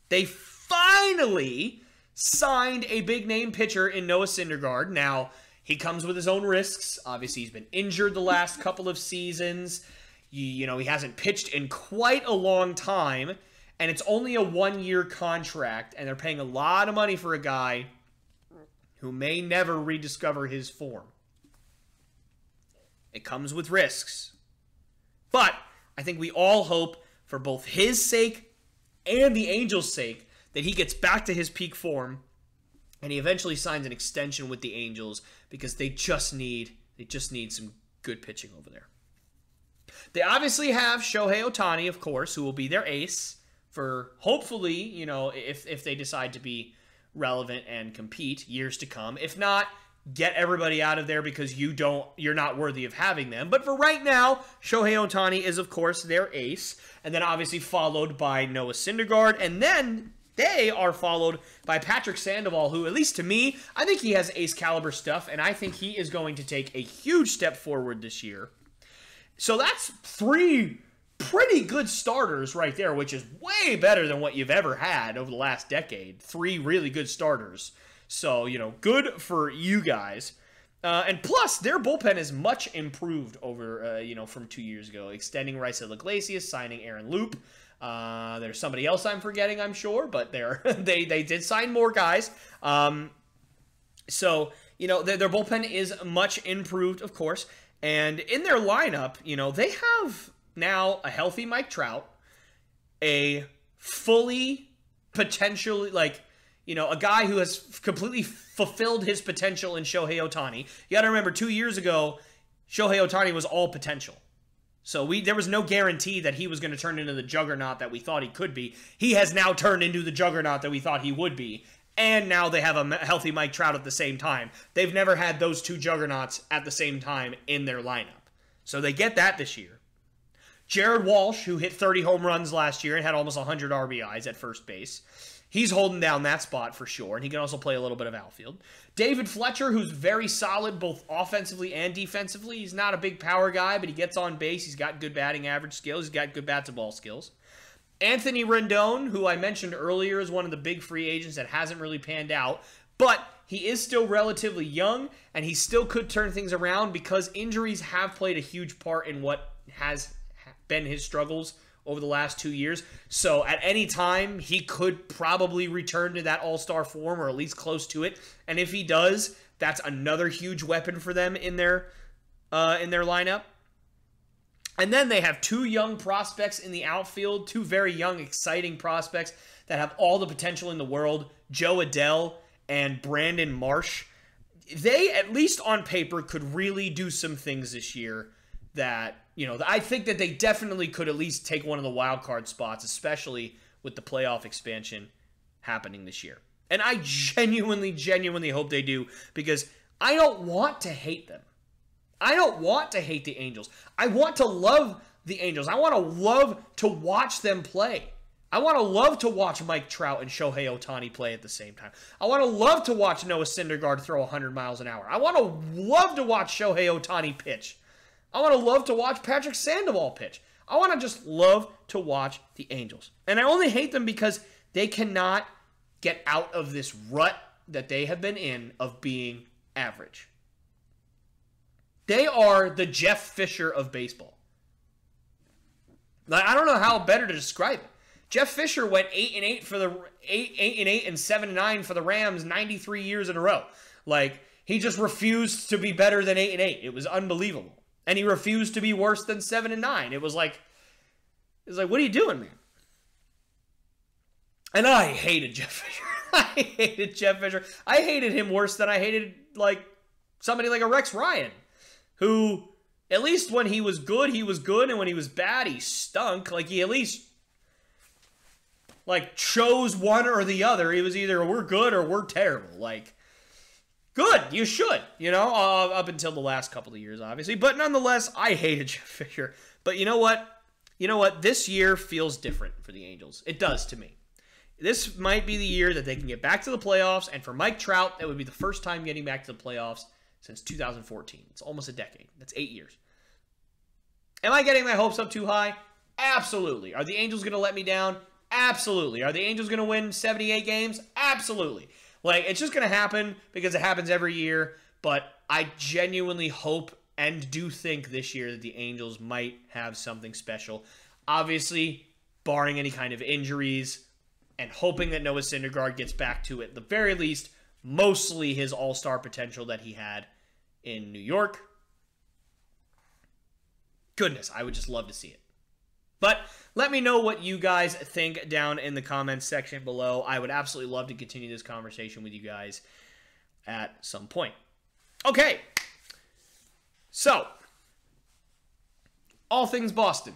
They finally signed a big-name pitcher in Noah Syndergaard. Now, he comes with his own risks. Obviously, he's been injured the last couple of seasons. He hasn't pitched in quite a long time, and it's only a 1-year contract, and they're paying a lot of money for a guy who may never rediscover his form. It comes with risks. But I think we all hope, for both his sake and the Angels' sake, that he gets back to his peak form, and he eventually signs an extension with the Angels, because they just need some good pitching over there. They obviously have Shohei Ohtani, of course, who will be their ace for, hopefully, if they decide to be relevant and compete years to come. If not, get everybody out of there because you're not worthy of having them. But for right now, Shohei Ohtani is, of course, their ace. And then obviously followed by Noah Syndergaard. And then they are followed by Patrick Sandoval, who, at least to me, I think he has ace caliber stuff. And I think he is going to take a huge step forward this year. So that's 3 pretty good starters right there, which is way better than what you've ever had over the last decade. 3 really good starters. So, good for you guys. And plus, their bullpen is much improved over, from 2 years ago. Extending Raisel Iglesias, signing Aaron Loop. There's somebody else I'm forgetting, I'm sure, but they did sign more guys. So, their bullpen is much improved, of course. And in their lineup, they have now a healthy Mike Trout, a fully potentially, like, you know, a guy who has completely fulfilled his potential in Shohei Ohtani. You got to remember, 2 years ago, Shohei Ohtani was all potential. So there was no guarantee that he was going to turn into the juggernaut that we thought he could be. He has now turned into the juggernaut that we thought he would be. And now they have a healthy Mike Trout at the same time. They've never had those two juggernauts at the same time in their lineup. So they get that this year. Jared Walsh, who hit 30 home runs last year and had almost 100 RBIs at first base, he's holding down that spot for sure, and he can also play a little bit of outfield. David Fletcher, who's very solid both offensively and defensively. He's not a big power guy, but he gets on base. He's got good batting average skills. He's got good bat-to-ball skills. Anthony Rendon, who I mentioned earlier, is one of the big free agents that hasn't really panned out, but he is still relatively young, and he still could turn things around because injuries have played a huge part in what has been his struggles over the last 2 years. So at any time, he could probably return to that all-star form, or at least close to it. And if he does, that's another huge weapon for them in their lineup. And then they have two young prospects in the outfield, two very young, exciting prospects that have all the potential in the world, Joe Adell and Brandon Marsh. They, at least on paper, could really do some things this year that, you know, I think that they definitely could at least take one of the wild card spots, especially with the playoff expansion happening this year. And I genuinely hope they do, because I don't want to hate them. I don't want to hate the Angels. I want to love the Angels. I want to love to watch them play. I want to love to watch Mike Trout and Shohei Ohtani play at the same time. I want to love to watch Noah Syndergaard throw 100 miles an hour. I want to love to watch Shohei Ohtani pitch. I want to love to watch Patrick Sandoval pitch. I want to just love to watch the Angels. And I only hate them because they cannot get out of this rut that they have been in of being average. They are the Jeff Fisher of baseball. Like, I don't know how better to describe it. Jeff Fisher went 8-8 for the 8-8 and 7-9 for the Rams 93 years in a row. Like, he just refused to be better than 8-8. It was unbelievable. And he refused to be worse than 7-9. It was like, what are you doing, man? And I hated Jeff Fisher. I hated Jeff Fisher. I hated him worse than I hated, like, somebody like a Rex Ryan, who, at least when he was good, and when he was bad, he stunk. Like, he at least, like, chose one or the other. He was either we're good or we're terrible. Like, good, you should, you know, up until the last couple of years, obviously. But nonetheless, I hated Jeff Fisher. But you know what? You know what? This year feels different for the Angels. It does to me. This might be the year that they can get back to the playoffs. And for Mike Trout, that would be the first time getting back to the playoffs since 2014. It's almost a decade. That's 8 years. Am I getting my hopes up too high? Absolutely. Are the Angels going to let me down? Absolutely. Are the Angels going to win 78 games? Absolutely. Like, it's just going to happen because it happens every year, but I genuinely hope and do think this year that the Angels might have something special. Obviously, barring any kind of injuries, and hoping that Noah Syndergaard gets back to, at the very least, mostly his all-star potential that he had in New York. Goodness, I would just love to see it. But let me know what you guys think down in the comments section below. I would absolutely love to continue this conversation with you guys at some point. Okay, so, all things Boston.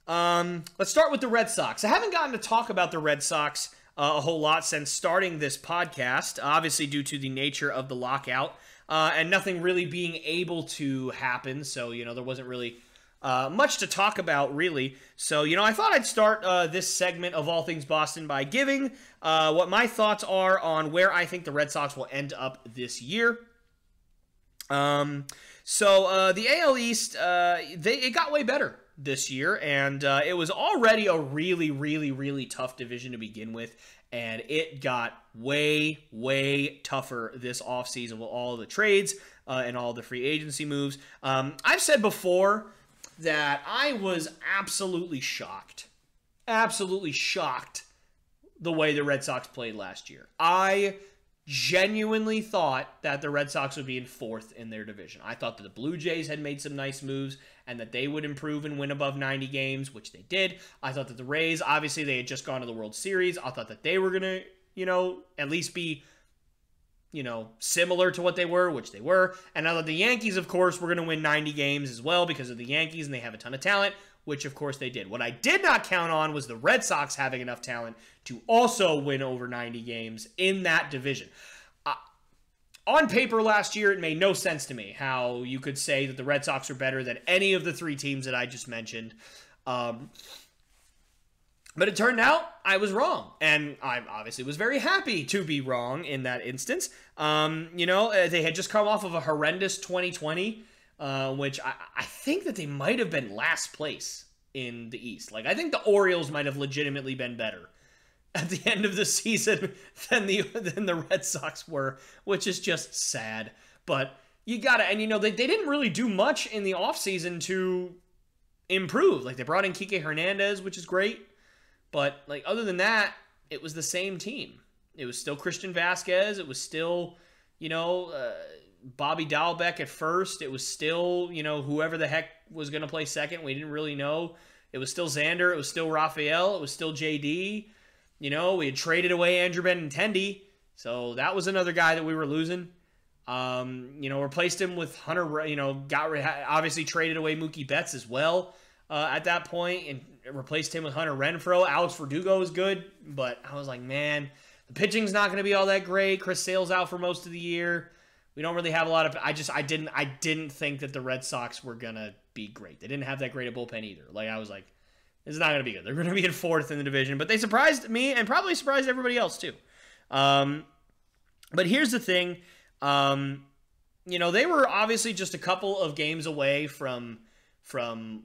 Let's start with the Red Sox. I haven't gotten to talk about the Red Sox a whole lot since starting this podcast, obviously due to the nature of the lockout, and nothing really being able to happen, so, you know, there wasn't really much to talk about, really. So, you know, I thought I'd start this segment of All Things Boston by giving what my thoughts are on where I think the Red Sox will end up this year. So, the AL East, it got way better this year, and it was already a really tough division to begin with, and it got way tougher this offseason with all the trades and all the free agency moves. I've said before that I was absolutely shocked the way the Red Sox played last year. I genuinely thought that the Red Sox would be in 4th in their division. I thought that the Blue Jays had made some nice moves and that they would improve and win above 90 games, which they did. I thought that the Rays, obviously they had just gone to the World Series. I thought that they were going to, at least be, similar to what they were, which they were. And I thought the Yankees, of course, were going to win 90 games as well because of the Yankees and they have a ton of talent, which of course they did. What I did not count on was the Red Sox having enough talent to also win over 90 games in that division. On paper last year, it made no sense to me how you could say that the Red Sox are better than any of the 3 teams that I just mentioned. But it turned out I was wrong, and I obviously was very happy to be wrong in that instance. They had just come off of a horrendous 2020, which I think that they might have been last place in the East. Like, I think the Orioles might have legitimately been better at the end of the season than the Red Sox were, which is just sad. But you gotta, and they didn't really do much in the offseason to improve. Like, they brought in Kike Hernandez, which is great. But, like, other than that, it was the same team. It was still Christian Vasquez. It was still, Bobby Dahlbeck at first. It was still, whoever the heck was going to play second. We didn't really know. It was still Xander. It was still Rafael. It was still JD. We had traded away Andrew Benintendi. So that was another guy that we were losing. Replaced him with Hunter, obviously traded away Mookie Betts as well at that point and replaced him with Hunter Renfroe. Alex Verdugo was good, but I was like, man, the pitching's not going to be all that great. Chris Sale's out for most of the year. We don't really have a lot of. I didn't think that the Red Sox were going to be great. They didn't have that great a bullpen either. Like, I was like, this is not going to be good. They're going to be in 4th in the division, but they surprised me and probably surprised everybody else too. But here's the thing. They were obviously just a couple of games away from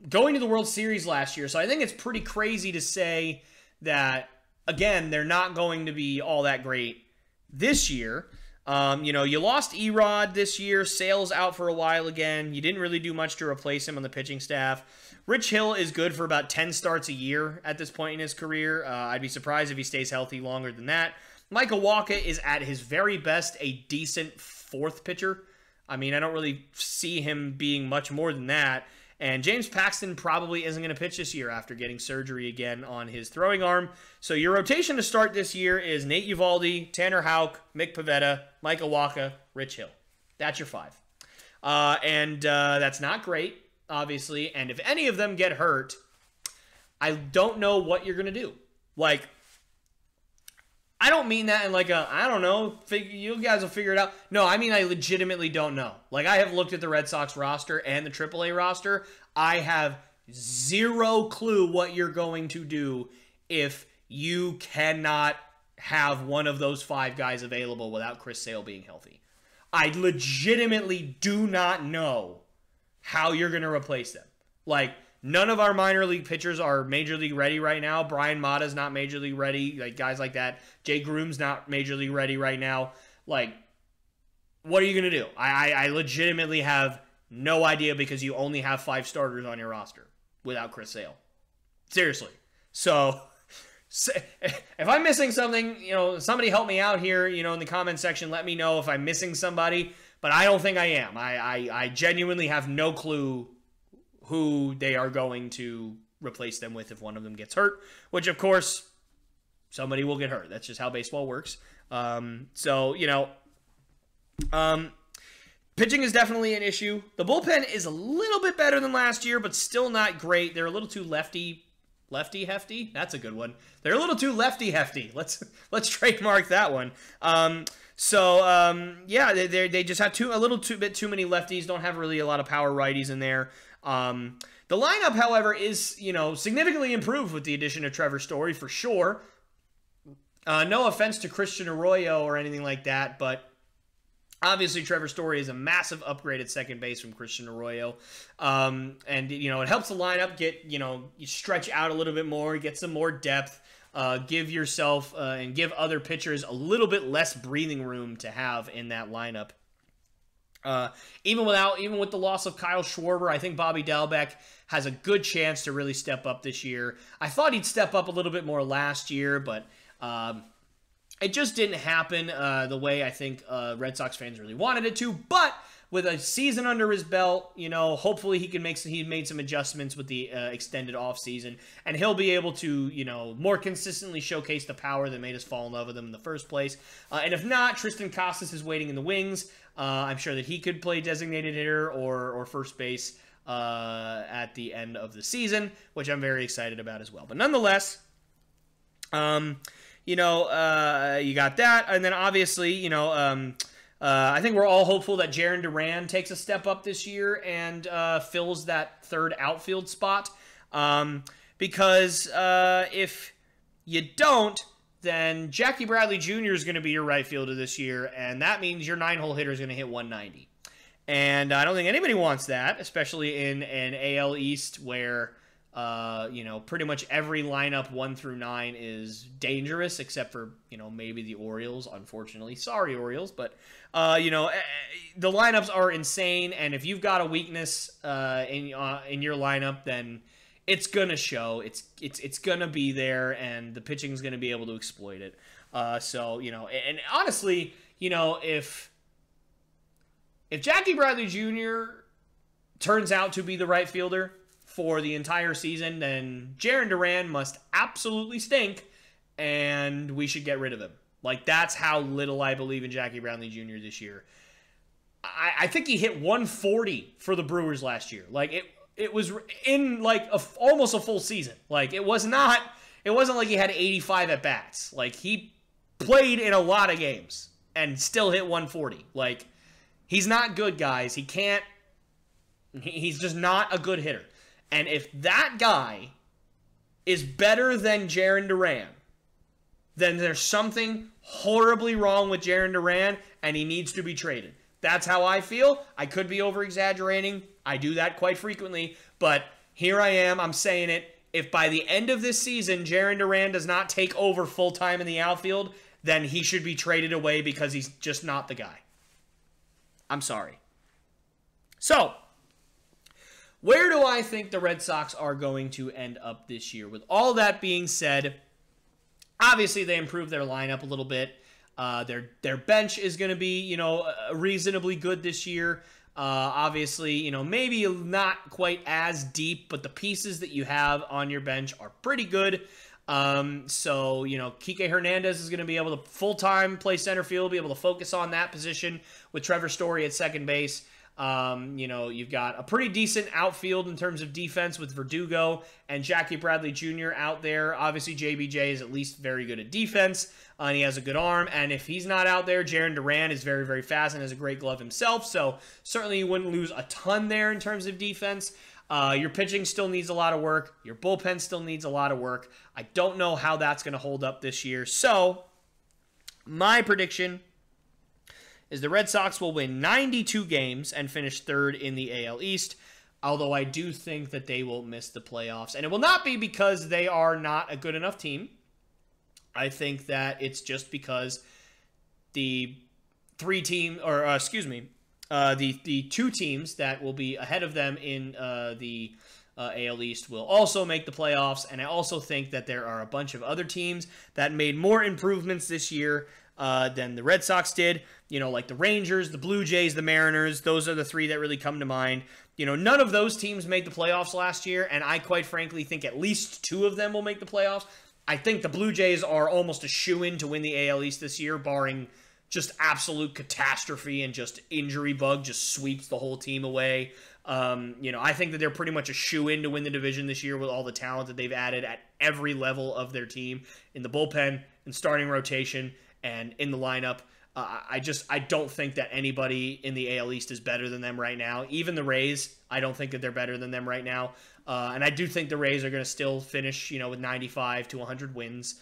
going to the World Series last year. So I think it's pretty crazy to say that, again, they're not going to be all that great this year. You lost Erod this year. Sale's out for a while again. You didn't really do much to replace him on the pitching staff. Rich Hill is good for about 10 starts a year at this point in his career. I'd be surprised if he stays healthy longer than that. Michael Wacha is at his very best a decent 4th pitcher. I mean, I don't really see him being much more than that. And James Paxton probably isn't going to pitch this year after getting surgery again on his throwing arm. So your rotation to start this year is Nate Eovaldi, Tanner Houck, Mick Pivetta, Michael Wacha, Rich Hill. That's your 5. That's not great, obviously. And if any of them get hurt, I don't know what you're going to do. Like, I don't mean that in like a, I don't know, you guys will figure it out. No, I mean I legitimately don't know. Like, I have looked at the Red Sox roster and the AAA roster. I have zero clue what you're going to do if you cannot have one of those 5 guys available without Chris Sale being healthy. I legitimately do not know how you're going to replace them. Like, none of our minor league pitchers are major league ready right now. Brian Mata's not major league ready. Like, guys like that. Jay Groom's not major league ready right now. Like, what are you going to do? I legitimately have no idea because you only have 5 starters on your roster without Chris Sale. Seriously. So, if I'm missing something, somebody help me out here, in the comment section. Let me know if I'm missing somebody. But I don't think I am. I genuinely have no clue who they are going to replace them with if one of them gets hurt, which, of course, somebody will get hurt. That's just how baseball works. Pitching is definitely an issue. The bullpen is a little bit better than last year, but still not great. They're a little too lefty hefty. That's a good one. They're a little too lefty hefty. Let's trademark that one. They just have a little bit too many lefties. Don't have really a lot of power righties in there. The lineup, however, is, significantly improved with the addition of Trevor Story, for sure. No offense to Christian Arroyo or anything like that, but obviously Trevor Story is a massive upgrade at second base from Christian Arroyo. It helps the lineup get, you stretch out a little bit more, get some more depth, give yourself and give other pitchers a little bit less breathing room to have in that lineup. Even with the loss of Kyle Schwarber, I think Bobby Dahlbeck has a good chance to really step up this year. I thought he'd step up a little bit more last year, but it just didn't happen the way I think Red Sox fans really wanted it to. But with a season under his belt, hopefully he made some adjustments with the extended offseason, and he'll be able to, more consistently showcase the power that made us fall in love with him in the first place. And if not, Tristan Casas is waiting in the wings. I'm sure that he could play designated hitter or first base at the end of the season, which I'm very excited about as well. But nonetheless, you got that, and then obviously, I think we're all hopeful that Jarren Duran takes a step up this year and fills that third outfield spot. Because if you don't, then Jackie Bradley Jr. is going to be your right fielder this year, and that means your 9-hole hitter is going to hit 190. And I don't think anybody wants that, especially in an AL East where pretty much every lineup 1 through 9 is dangerous, except for, maybe the Orioles, unfortunately. Sorry, Orioles, but, the lineups are insane, and if you've got a weakness in your lineup, then it's going to show. It's going to be there, and the pitching is going to be able to exploit it. And honestly, if Jackie Bradley Jr. turns out to be the right fielder for the entire season, then Jarren Duran must absolutely stink, and we should get rid of him. Like, that's how little I believe in Jackie Bradley Jr. this year. I think he hit 140 for the Brewers last year. Like, it was in, like, almost a full season. Like, it wasn't like he had 85 at-bats. Like, he played in a lot of games and still hit 140. Like, he's not good, guys. He's just not a good hitter. And if that guy is better than Jarren Duran, then there's something horribly wrong with Jarren Duran, and he needs to be traded. That's how I feel. I could be over-exaggerating. I do that quite frequently. But here I am. I'm saying it. If by the end of this season, Jarren Duran does not take over full-time in the outfield, then he should be traded away because he's just not the guy. I'm sorry. So, where do I think the Red Sox are going to end up this year? With all that being said, obviously they improved their lineup a little bit. Their bench is going to be, reasonably good this year. Obviously, maybe not quite as deep, but the pieces that you have on your bench are pretty good. Kike Hernandez is going to be able to full-time play center field, be able to focus on that position with Trevor Story at second base. You've got a pretty decent outfield in terms of defense with Verdugo and Jackie Bradley Jr. out there. Obviously, JBJ is at least very good at defense, and he has a good arm. And if he's not out there, Jarren Duran is very, very fast and has a great glove himself. So certainly you wouldn't lose a ton there in terms of defense. Your pitching still needs a lot of work. Your bullpen still needs a lot of work. I don't know how that's going to hold up this year. So my prediction is the Red Sox will win 92 games and finish third in the AL East, although I do think that they will miss the playoffs. And it will not be because they are not a good enough team. I think that it's just because the two teams that will be ahead of them in the AL East will also make the playoffs, and I also think that there are a bunch of other teams that made more improvements this year than the Red Sox did, like the Rangers, the Blue Jays, the Mariners. Those are the three that really come to mind. None of those teams made the playoffs last year, and I quite frankly think at least two of them will make the playoffs. I think the Blue Jays are almost a shoo-in to win the AL East this year, barring just absolute catastrophe and just injury bug just sweeps the whole team away. I think that they're pretty much a shoo-in to win the division this year with all the talent that they've added at every level of their team, in the bullpen, in starting rotation, and in the lineup. I don't think that anybody in the AL East is better than them right now. Even the Rays, I don't think that they're better than them right now. And I do think the Rays are going to still finish, with 95 to 100 wins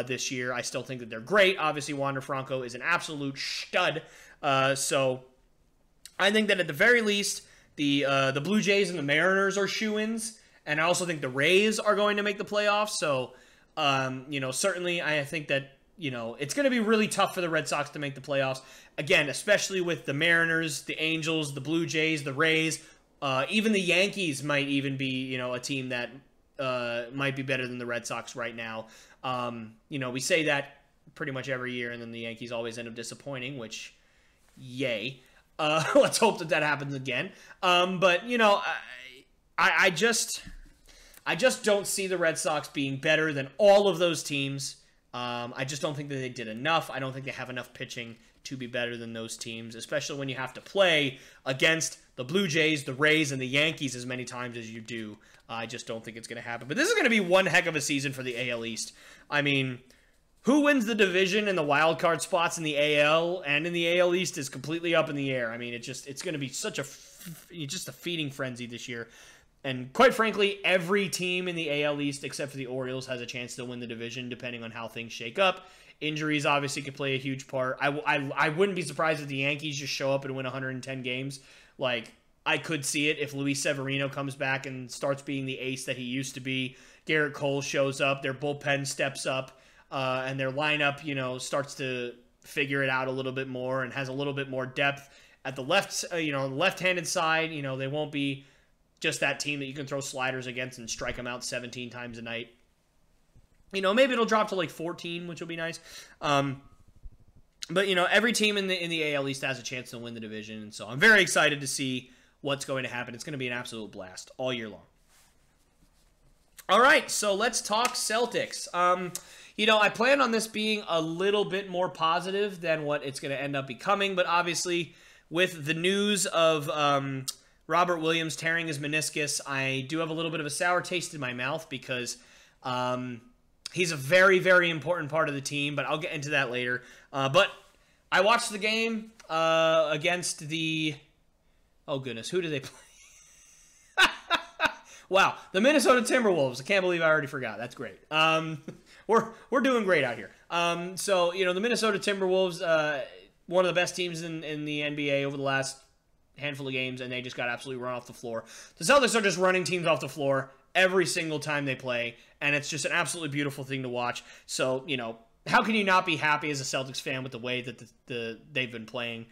this year. I still think that they're great. Obviously, Wander Franco is an absolute stud. So I think that at the very least, the Blue Jays and the Mariners are shoo-ins. And I also think the Rays are going to make the playoffs. So, certainly I think that, it's going to be really tough for the Red Sox to make the playoffs. Again, especially with the Mariners, the Angels, the Blue Jays, the Rays. Even the Yankees might even be, a team that might be better than the Red Sox right now. We say that pretty much every year, and then the Yankees always end up disappointing, which, yay. Let's hope that happens again. But, you know, I just don't see the Red Sox being better than all of those teams. I just don't think that they did enough. I don't think they have enough pitching to be better than those teams, especially when you have to play against the Blue Jays, the Rays, and the Yankees as many times as you do. I just don't think it's going to happen. But this is going to be one heck of a season for the AL East. I mean, who wins the division and the wild card spots in the AL and in the AL East is completely up in the air. I mean, it's going to be such just a feeding frenzy this year. And quite frankly, every team in the AL East except for the Orioles has a chance to win the division depending on how things shake up. Injuries obviously could play a huge part. I wouldn't be surprised if the Yankees just show up and win 110 games. Like, I could see it if Luis Severino comes back and starts being the ace that he used to be. Garrett Cole shows up, their bullpen steps up, and their lineup, you know, starts to figure it out a little bit more and has a little bit more depth at the left-handed side. You know, they won't be just that team that you can throw sliders against and strike them out 17 times a night. You know, maybe it'll drop to like 14, which will be nice. But, you know, every team in the AL East has a chance to win the division. And so I'm very excited to see what's going to happen. It's going to be an absolute blast all year long. All right, so let's talk Celtics. You know, I plan on this being a little bit more positive than what it's going to end up becoming. But obviously, with the news of Robert Williams tearing his meniscus, I do have a little bit of a sour taste in my mouth because he's a very, very important part of the team, but I'll get into that later. But I watched the game against the... Oh, goodness. Who did they play? Wow. The Minnesota Timberwolves. I can't believe I already forgot. That's great. We're doing great out here. So, you know, the Minnesota Timberwolves, one of the best teams in the NBA over the last handful of games, and they just got absolutely run off the floor. The Celtics are just running teams off the floor every single time they play, and it's just an absolutely beautiful thing to watch. So, you know, how can you not be happy as a Celtics fan with the way that they've been playing?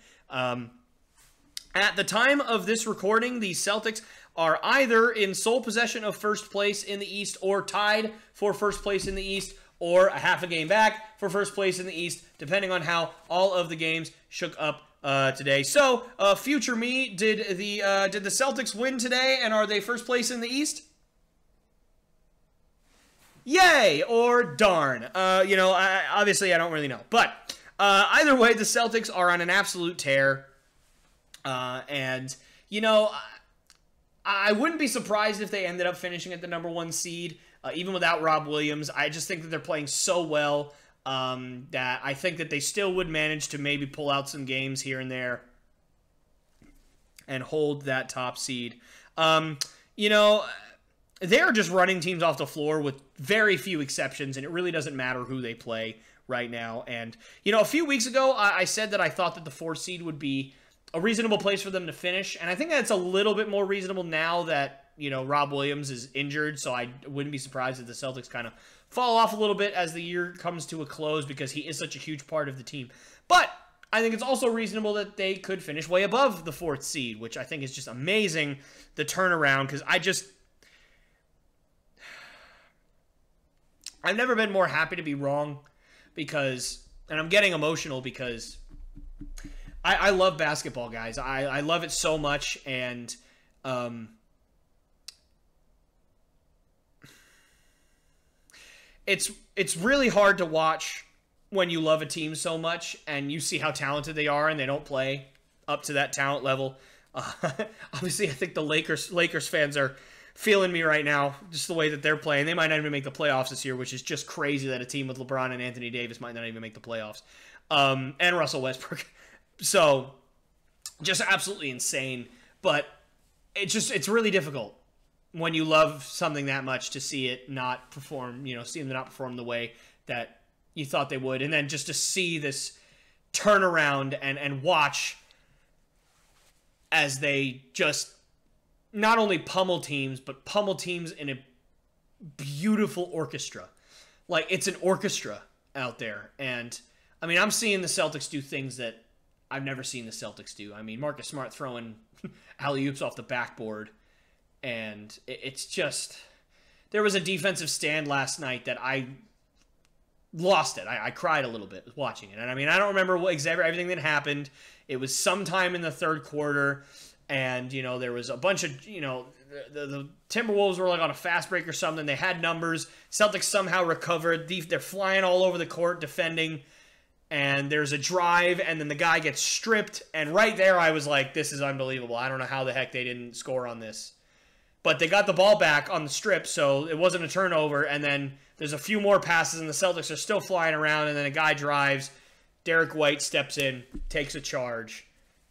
At the time of this recording, the Celtics are either in sole possession of first place in the East or tied for first place in the East or a half a game back for first place in the East, depending on how all of the games shook up today. So, future me, did the Celtics win today, and are they first place in the East? Yay or darn. You know, obviously I don't really know. But either way, the Celtics are on an absolute tear. And, you know, I wouldn't be surprised if they ended up finishing at the number 1 seed, even without Rob Williams. I just think that they're playing so well that I think that they still would manage to maybe pull out some games here and there and hold that top seed. You know, they're just running teams off the floor with very few exceptions, and it really doesn't matter who they play right now. And, you know, a few weeks ago, I said that I thought that the 4th seed would be a reasonable place for them to finish, and I think that's a little bit more reasonable now that, you know, Rob Williams is injured, so I wouldn't be surprised if the Celtics kind of fall off a little bit as the year comes to a close because he is such a huge part of the team. But I think it's also reasonable that they could finish way above the 4th seed, which I think is just amazing, the turnaround, because I've never been more happy to be wrong because, and I'm getting emotional because I love basketball, guys. I love it so much, and it's really hard to watch when you love a team so much and you see how talented they are and they don't play up to that talent level. Obviously, I think the Lakers fans are feeling me right now, just the way that they're playing. They might not even make the playoffs this year, which is just crazy that a team with LeBron and Anthony Davis might not even make the playoffs. And Russell Westbrook. So, just absolutely insane. But it's really difficult when you love something that much to see it not perform, you know, see them not perform the way that you thought they would. And then just to see this turnaround and watch as they just not only pummel teams, but pummel teams in a beautiful orchestra. Like, it's an orchestra out there. And, I mean, I'm seeing the Celtics do things that I've never seen the Celtics do. I mean, Marcus Smart throwing alley-oops off the backboard. And it's just... There was a defensive stand last night that I lost it. I cried a little bit watching it. And I mean, I don't remember exactly everything that happened. It was sometime in the third quarter, and, you know, there was a bunch of, you know, the Timberwolves were like on a fast break or something. They had numbers. Celtics somehow recovered. They're flying all over the court defending, and there's a drive, and then the guy gets stripped. And right there, I was like, this is unbelievable. I don't know how the heck they didn't score on this. But they got the ball back on the strip, so it wasn't a turnover. And then there's a few more passes, and the Celtics are still flying around, and then a guy drives. Derek White steps in, takes a charge.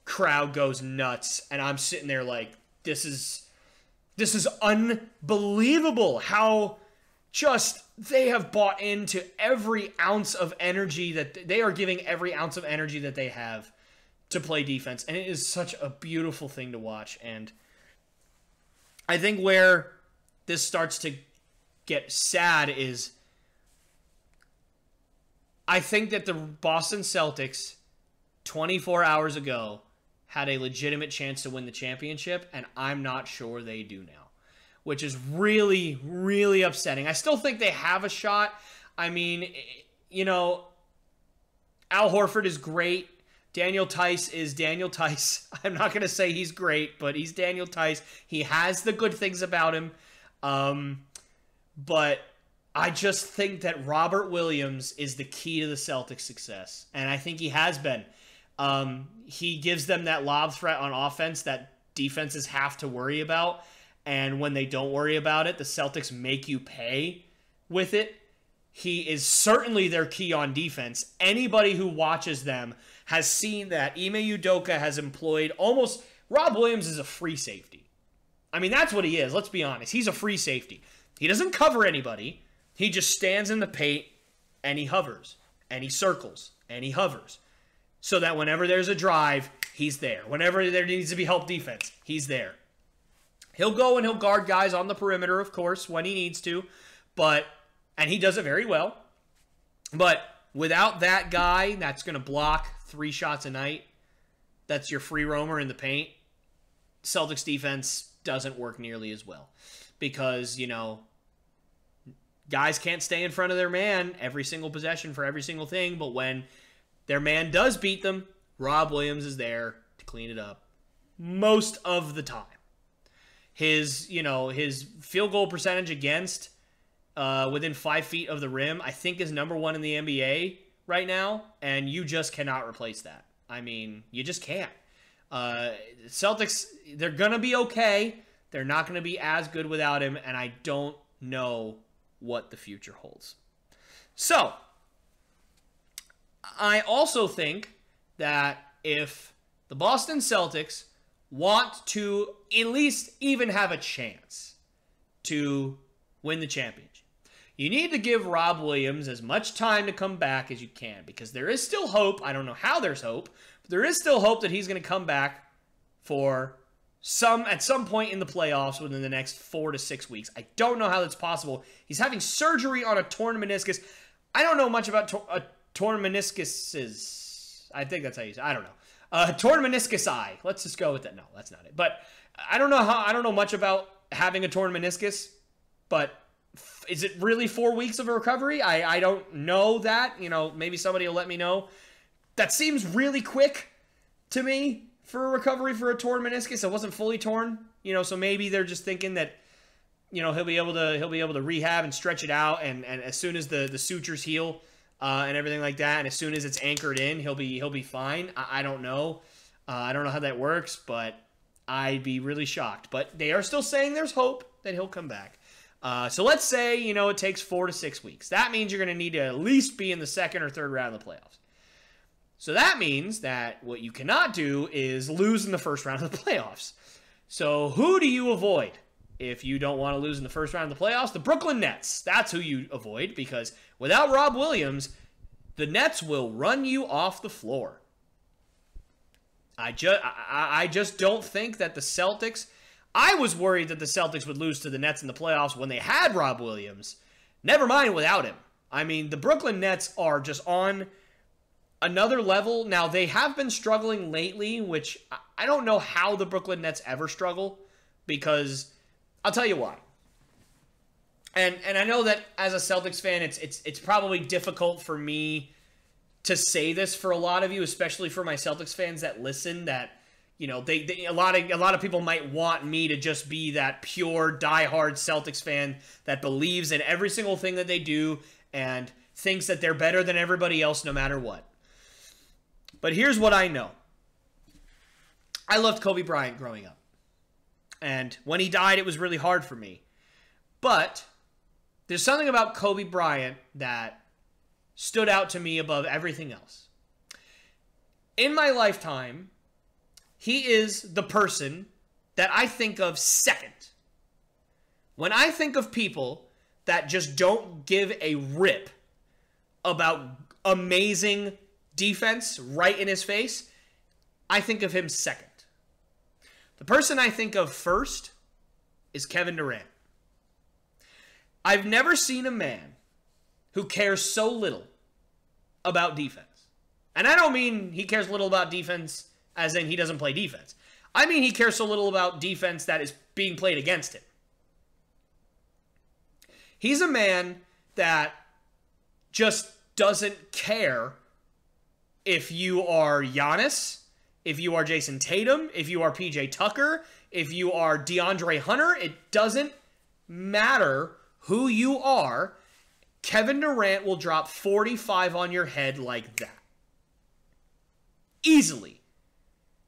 Crowd goes nuts, and I'm sitting there like, this is unbelievable how just they have bought into every ounce of energy that they are giving every ounce of energy that they have to play defense. And it is such a beautiful thing to watch. And I think where this starts to get sad is I think that the Boston Celtics 24 hours ago had a legitimate chance to win the championship, and I'm not sure they do now, which is really, really upsetting. I still think they have a shot. I mean, you know, Al Horford is great. Daniel Tice is Daniel Tice. I'm not going to say he's great, but he's Daniel Tice. He has the good things about him. But I just think that Robert Williams is the key to the Celtics' success, and I think he has been. He gives them that lob threat on offense that defenses have to worry about. And when they don't worry about it, the Celtics make you pay with it. He is certainly their key on defense. Anybody who watches them has seen that Ime Udoka has employed almost... Rob Williams is a free safety. I mean, that's what he is. Let's be honest. He's a free safety. He doesn't cover anybody. He just stands in the paint and he hovers and he circles and he hovers. So that whenever there's a drive, he's there. Whenever there needs to be help defense, he's there. He'll go and he'll guard guys on the perimeter, of course, when he needs to. And he does it very well. But without that guy that's going to block 3 shots a night, that's your free roamer in the paint, Celtics defense doesn't work nearly as well. Because, you know, guys can't stay in front of their man every single possession for every single thing, but when their man does beat them, Rob Williams is there to clean it up most of the time. His field goal percentage against within 5 feet of the rim, I think is number 1 in the NBA right now, and you just cannot replace that. I mean, you just can't. Celtics, they're going to be okay. They're not going to be as good without him, and I don't know what the future holds. So, I also think that if the Boston Celtics want to at least even have a chance to win the championship, you need to give Rob Williams as much time to come back as you can, because there is still hope. I don't know how there's hope, but there is still hope that he's going to come back at some point in the playoffs within the next 4 to 6 weeks. I don't know how that's possible. He's having surgery on a torn meniscus. I don't know much about torn meniscuses. I think that's how you say it. I don't know. Torn meniscus eye. Let's just go with that. No, that's not it. But I don't know much about having a torn meniscus, but is it really 4 weeks of a recovery? I don't know that. You know, maybe somebody will let me know. That seems really quick to me for a recovery for a torn meniscus. It wasn't fully torn, you know, so maybe they're just thinking that, you know, he'll be able to rehab and stretch it out, and as soon as the sutures heal and everything like that, and as soon as it's anchored in, he'll be fine. I don't know. I don't know how that works, but I'd be really shocked. But they are still saying there's hope that he'll come back. So let's say, you know, it takes 4 to 6 weeks. That means you're going to need to at least be in the second or third round of the playoffs. So that means that what you cannot do is lose in the first round of the playoffs. So who do you avoid if you don't want to lose in the first round of the playoffs? The Brooklyn Nets. That's who you avoid, because without Rob Williams, the Nets will run you off the floor. I just don't think that the Celtics... I was worried that the Celtics would lose to the Nets in the playoffs when they had Rob Williams. Never mind without him. I mean, the Brooklyn Nets are just on another level. Now, they have been struggling lately, which I don't know how the Brooklyn Nets ever struggle, because I'll tell you why. And I know that as a Celtics fan, it's probably difficult for me to say this for a lot of you, especially for my Celtics fans that listen, that, you know, a lot of people might want me to just be that pure diehard Celtics fan that believes in every single thing that they do and thinks that they're better than everybody else no matter what. But here's what I know. I loved Kobe Bryant growing up. And when he died, it was really hard for me. But there's something about Kobe Bryant that stood out to me above everything else. In my lifetime, he is the person that I think of second. When I think of people that just don't give a rip about amazing defense right in his face, I think of him second. The person I think of first is Kevin Durant. I've never seen a man who cares so little about defense. And I don't mean he cares little about defense as in he doesn't play defense. I mean he cares so little about defense that is being played against him. He's a man that just doesn't care if you are Giannis, if you are Jason Tatum, if you are PJ Tucker, if you are DeAndre Hunter. It doesn't matter who you are. Kevin Durant will drop 45 on your head like that. Easily.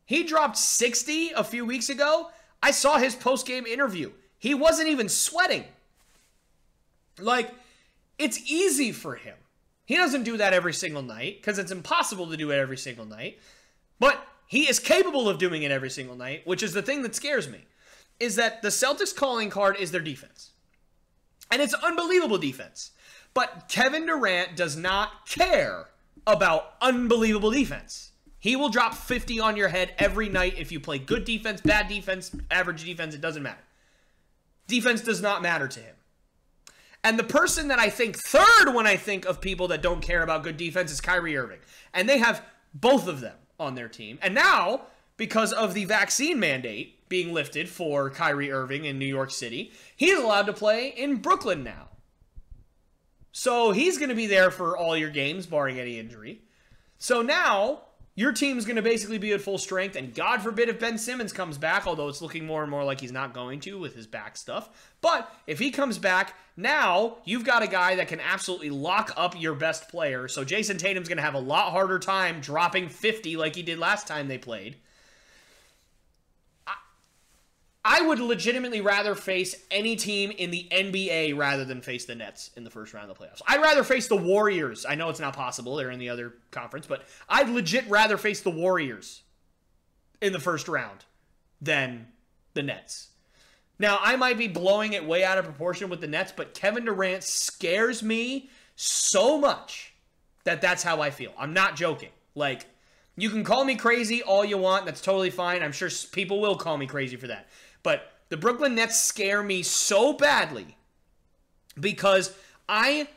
He dropped 60 a few weeks ago. I saw his post-game interview. He wasn't even sweating. Like, it's easy for him. He doesn't do that every single night because it's impossible to do it every single night. But he is capable of doing it every single night, which is the thing that scares me, is that the Celtics calling card is their defense. And it's unbelievable defense. But Kevin Durant does not care about unbelievable defense. He will drop 50 on your head every night if you play good defense, bad defense, average defense. It doesn't matter. Defense does not matter to him. And the person that I think third when I think of people that don't care about good defense is Kyrie Irving. And they have both of them on their team. And now, because of the vaccine mandate being lifted for Kyrie Irving in New York City, he's allowed to play in Brooklyn now. So he's going to be there for all your games, barring any injury. So now your team's going to basically be at full strength, and God forbid if Ben Simmons comes back, although it's looking more and more like he's not going to with his back stuff. But if he comes back, now you've got a guy that can absolutely lock up your best player. So Jason Tatum's going to have a lot harder time dropping 50 like he did last time they played. I would legitimately rather face any team in the NBA rather than face the Nets in the first round of the playoffs. I'd rather face the Warriors. I know it's not possible. They're in the other conference. But I'd legit rather face the Warriors in the first round than the Nets. Now, I might be blowing it way out of proportion with the Nets, but Kevin Durant scares me so much that that's how I feel. I'm not joking. Like, you can call me crazy all you want. That's totally fine. I'm sure people will call me crazy for that. But the Brooklyn Nets scare me so badly because I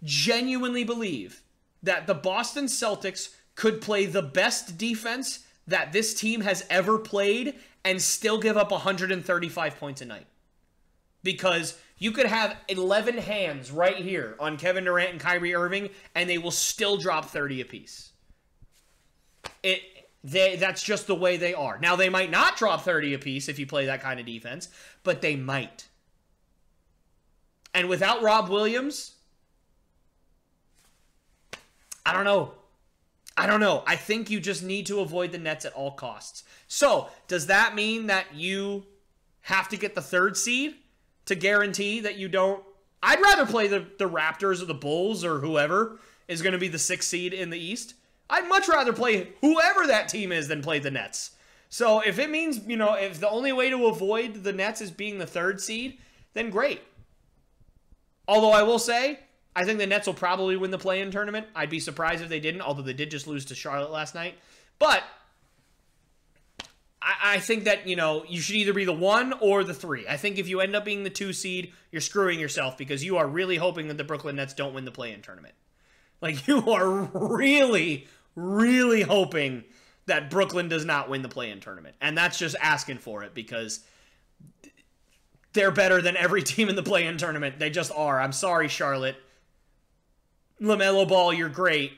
genuinely believe that the Boston Celtics could play the best defense that this team has ever played and still give up 135 points a night. Because you could have 11 hands right here on Kevin Durant and Kyrie Irving, and they will still drop 30 apiece. That's just the way they are. Now, they might not drop 30 apiece if you play that kind of defense, but they might. And without Rob Williams, I don't know. I think you just need to avoid the Nets at all costs. So, does that mean that you have to get the third seed to guarantee that you don't? I'd rather play the Raptors or the Bulls or whoever is going to be the 6th seed in the East. I'd much rather play whoever that team is than play the Nets. So if it means, if the only way to avoid the Nets is being the 3rd seed, then great. Although I will say, I think the Nets will probably win the play-in tournament. I'd be surprised if they didn't, although they did just lose to Charlotte last night. But I think that, you should either be the 1 or the 3. I think if you end up being the 2 seed, you're screwing yourself because you are really hoping that the Brooklyn Nets don't win the play-in tournament. Like, you are really, really hoping that Brooklyn does not win the play-in tournament. And that's just asking for it because they're better than every team in the play-in tournament. They just are. I'm sorry, Charlotte. LaMelo Ball, you're great,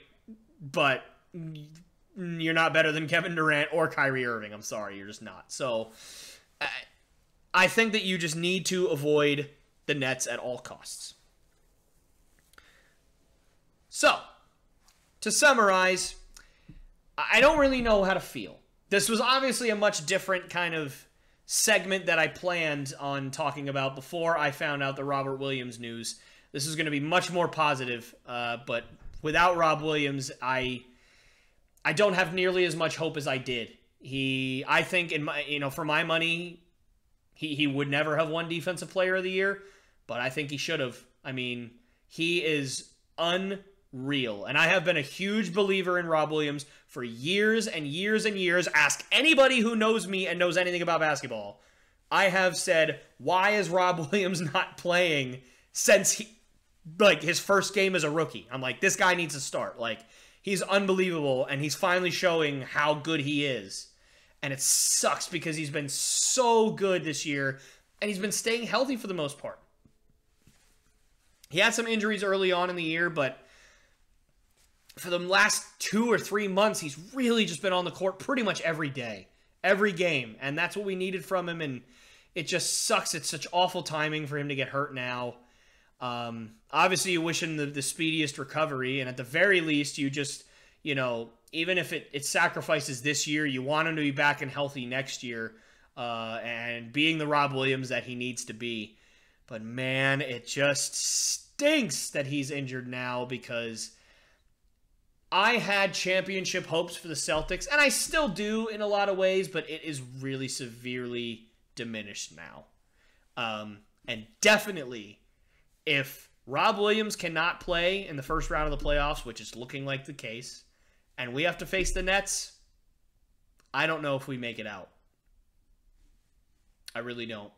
but you're not better than Kevin Durant or Kyrie Irving. I'm sorry, you're just not. So I think that you just need to avoid the Nets at all costs. So, to summarize, I don't really know how to feel. This was obviously a much different kind of segment that I planned on talking about before I found out the Robert Williams news. This is going to be much more positive, but without Rob Williams, I don't have nearly as much hope as I did. I think for my money, he would never have won Defensive Player of the Year, but I think he should have. I mean, he is unreal, and I have been a huge believer in Rob Williams for years and years and years. Ask anybody who knows me and knows anything about basketball. I have said, why is Rob Williams not playing since his first game as a rookie? I'm like, this guy needs to start. Like, he's unbelievable, and he's finally showing how good he is. And it sucks because he's been so good this year, and he's been staying healthy for the most part. He had some injuries early on in the year, but for the last 2 or 3 months, he's really just been on the court pretty much every day, every game, and that's what we needed from him, and it just sucks. It's such awful timing for him to get hurt now. Obviously, you wish him the speediest recovery, and at the very least, you just, even if it sacrifices this year, you want him to be back and healthy next year, and being the Rob Williams that he needs to be. But man, it just stinks that he's injured now, because I had championship hopes for the Celtics, and I still do in a lot of ways, but it is really severely diminished now. And definitely, if Rob Williams cannot play in the first round of the playoffs, which is looking like the case, and we have to face the Nets, I don't know if we make it out. I really don't.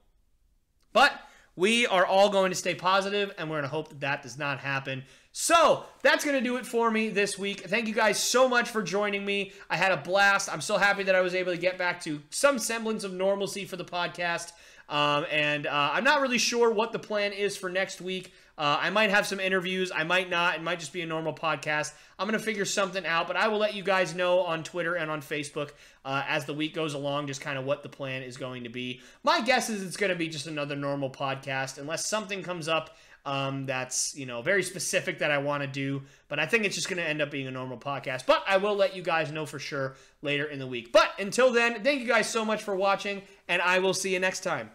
But we are all going to stay positive, and we're going to hope that that does not happen. So, that's going to do it for me this week. Thank you guys so much for joining me. I had a blast. I'm so happy that I was able to get back to some semblance of normalcy for the podcast. I'm not really sure what the plan is for next week. I might have some interviews. I might not. It might just be a normal podcast. I'm going to figure something out, but I will let you guys know on Twitter and on Facebook as the week goes along, just kind of what the plan is going to be. My guess is it's going to be just another normal podcast, unless something comes up that's, very specific that I want to do. But I think it's just going to end up being a normal podcast. But I will let you guys know for sure later in the week. But until then, thank you guys so much for watching, and I will see you next time.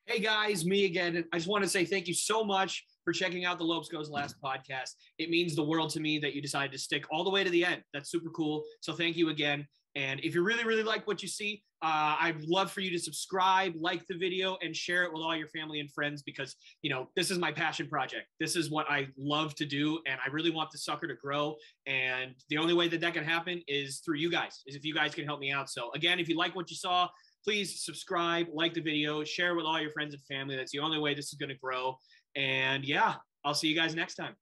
Hey guys, me again. I just want to say thank you so much for checking out the Lopes Goes Last podcast. It means the world to me that you decided to stick all the way to the end. That's super cool. So thank you again. And if you really, really like what you see, I'd love for you to subscribe, like the video, and share it with all your family and friends, because, this is my passion project. This is what I love to do, and I really want the sucker to grow. And the only way that that can happen is through you guys, is if you guys can help me out. So again, if you like what you saw, please subscribe, like the video, share with all your friends and family. That's the only way this is going to grow. And yeah, I'll see you guys next time.